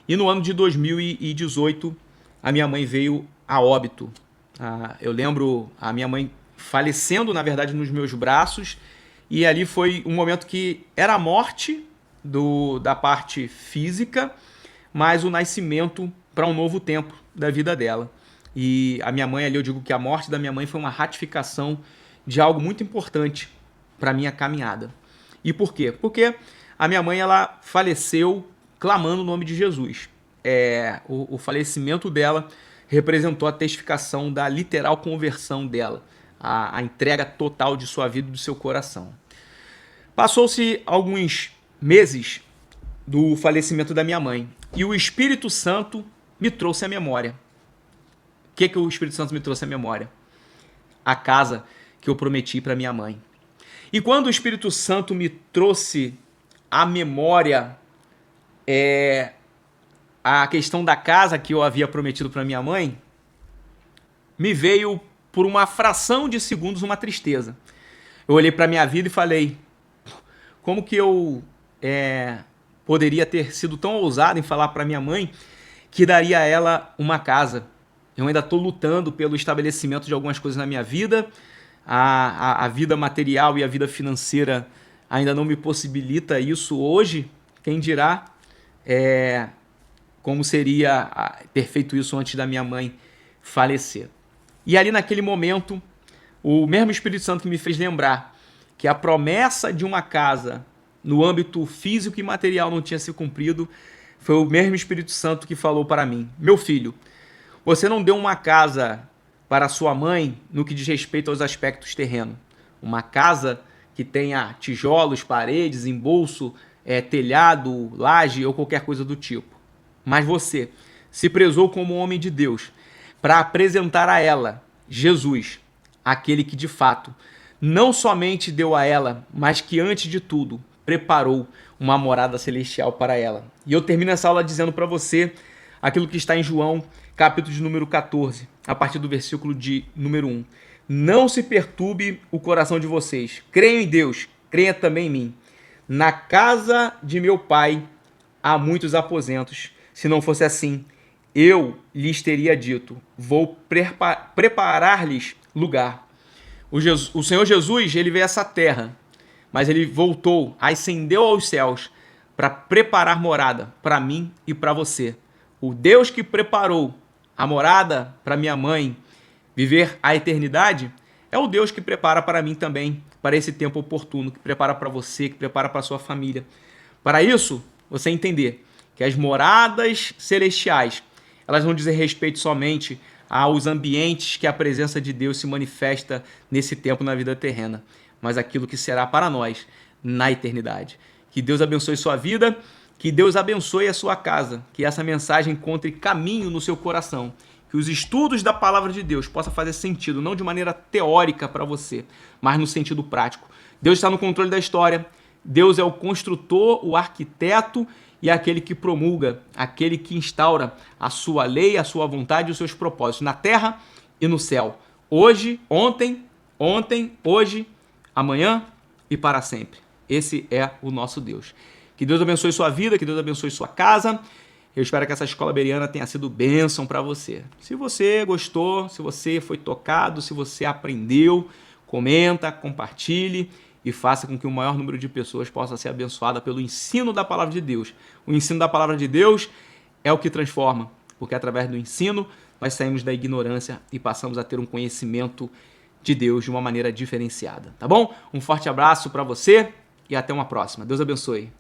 E no ano de 2018, a minha mãe veio a óbito. Eu lembro a minha mãe falecendo, na verdade, nos meus braços. E ali foi um momento que era a morte da parte física, mas o nascimento para um novo tempo da vida dela. E a minha mãe ali, eu digo que a morte da minha mãe foi uma ratificação de algo muito importante para a minha caminhada. E por quê? Porque a minha mãe, ela faleceu clamando o nome de Jesus. O falecimento dela representou a testificação da literal conversão dela, a entrega total de sua vida e do seu coração. Passou-se alguns meses do falecimento da minha mãe e o Espírito Santo me trouxe à memória. O que o Espírito Santo me trouxe à memória? A casa que eu prometi para minha mãe. E quando o Espírito Santo me trouxe à memória a questão da casa que eu havia prometido para minha mãe, me veio por uma fração de segundos uma tristeza. Eu olhei para minha vida e falei, como que eu poderia ter sido tão ousado em falar para minha mãe que daria a ela uma casa? Eu ainda estou lutando pelo estabelecimento de algumas coisas na minha vida. A vida material e a vida financeira ainda não me possibilita isso hoje. Quem dirá como seria ter feito isso antes da minha mãe falecer. E ali naquele momento, o mesmo Espírito Santo que me fez lembrar que a promessa de uma casa no âmbito físico e material não tinha se cumprido, foi o mesmo Espírito Santo que falou para mim, meu filho, você não deu uma casa para sua mãe no que diz respeito aos aspectos terrenos. Uma casa que tenha tijolos, paredes, embolso, telhado, laje ou qualquer coisa do tipo. Mas você se prezou como um homem de Deus para apresentar a ela Jesus, aquele que de fato não somente deu a ela, mas que antes de tudo preparou uma morada celestial para ela. E eu termino essa aula dizendo para você aquilo que está em João, capítulo de número 14, a partir do versículo de número 1. Não se perturbe o coração de vocês. Creiam em Deus, creia também em mim. Na casa de meu pai há muitos aposentos. Se não fosse assim, eu lhes teria dito, vou preparar-lhes lugar. O Senhor Jesus, ele veio a essa terra, mas ele voltou, ascendeu aos céus para preparar morada para mim e para você. O Deus que preparou a morada para minha mãe viver a eternidade é o Deus que prepara para mim também, para esse tempo oportuno, que prepara para você, que prepara para a sua família. Para isso, você entender que as moradas celestiais, elas não dizem respeito somente aos ambientes que a presença de Deus se manifesta nesse tempo na vida terrena, mas aquilo que será para nós na eternidade. Que Deus abençoe sua vida, que Deus abençoe a sua casa, que essa mensagem encontre caminho no seu coração, que os estudos da palavra de Deus possam fazer sentido, não de maneira teórica para você, mas no sentido prático. Deus está no controle da história, Deus é o construtor, o arquiteto e aquele que promulga, aquele que instaura a sua lei, a sua vontade e os seus propósitos na terra e no céu. Hoje, ontem, hoje, amanhã e para sempre. Esse é o nosso Deus. Que Deus abençoe sua vida, que Deus abençoe sua casa. Eu espero que essa escola bereana tenha sido bênção para você. Se você gostou, se você foi tocado, se você aprendeu, comenta, compartilhe e faça com que o maior número de pessoas possa ser abençoada pelo ensino da palavra de Deus. O ensino da palavra de Deus é o que transforma, porque através do ensino nós saímos da ignorância e passamos a ter um conhecimento de Deus de uma maneira diferenciada, tá bom? Um forte abraço para você e até uma próxima. Deus abençoe.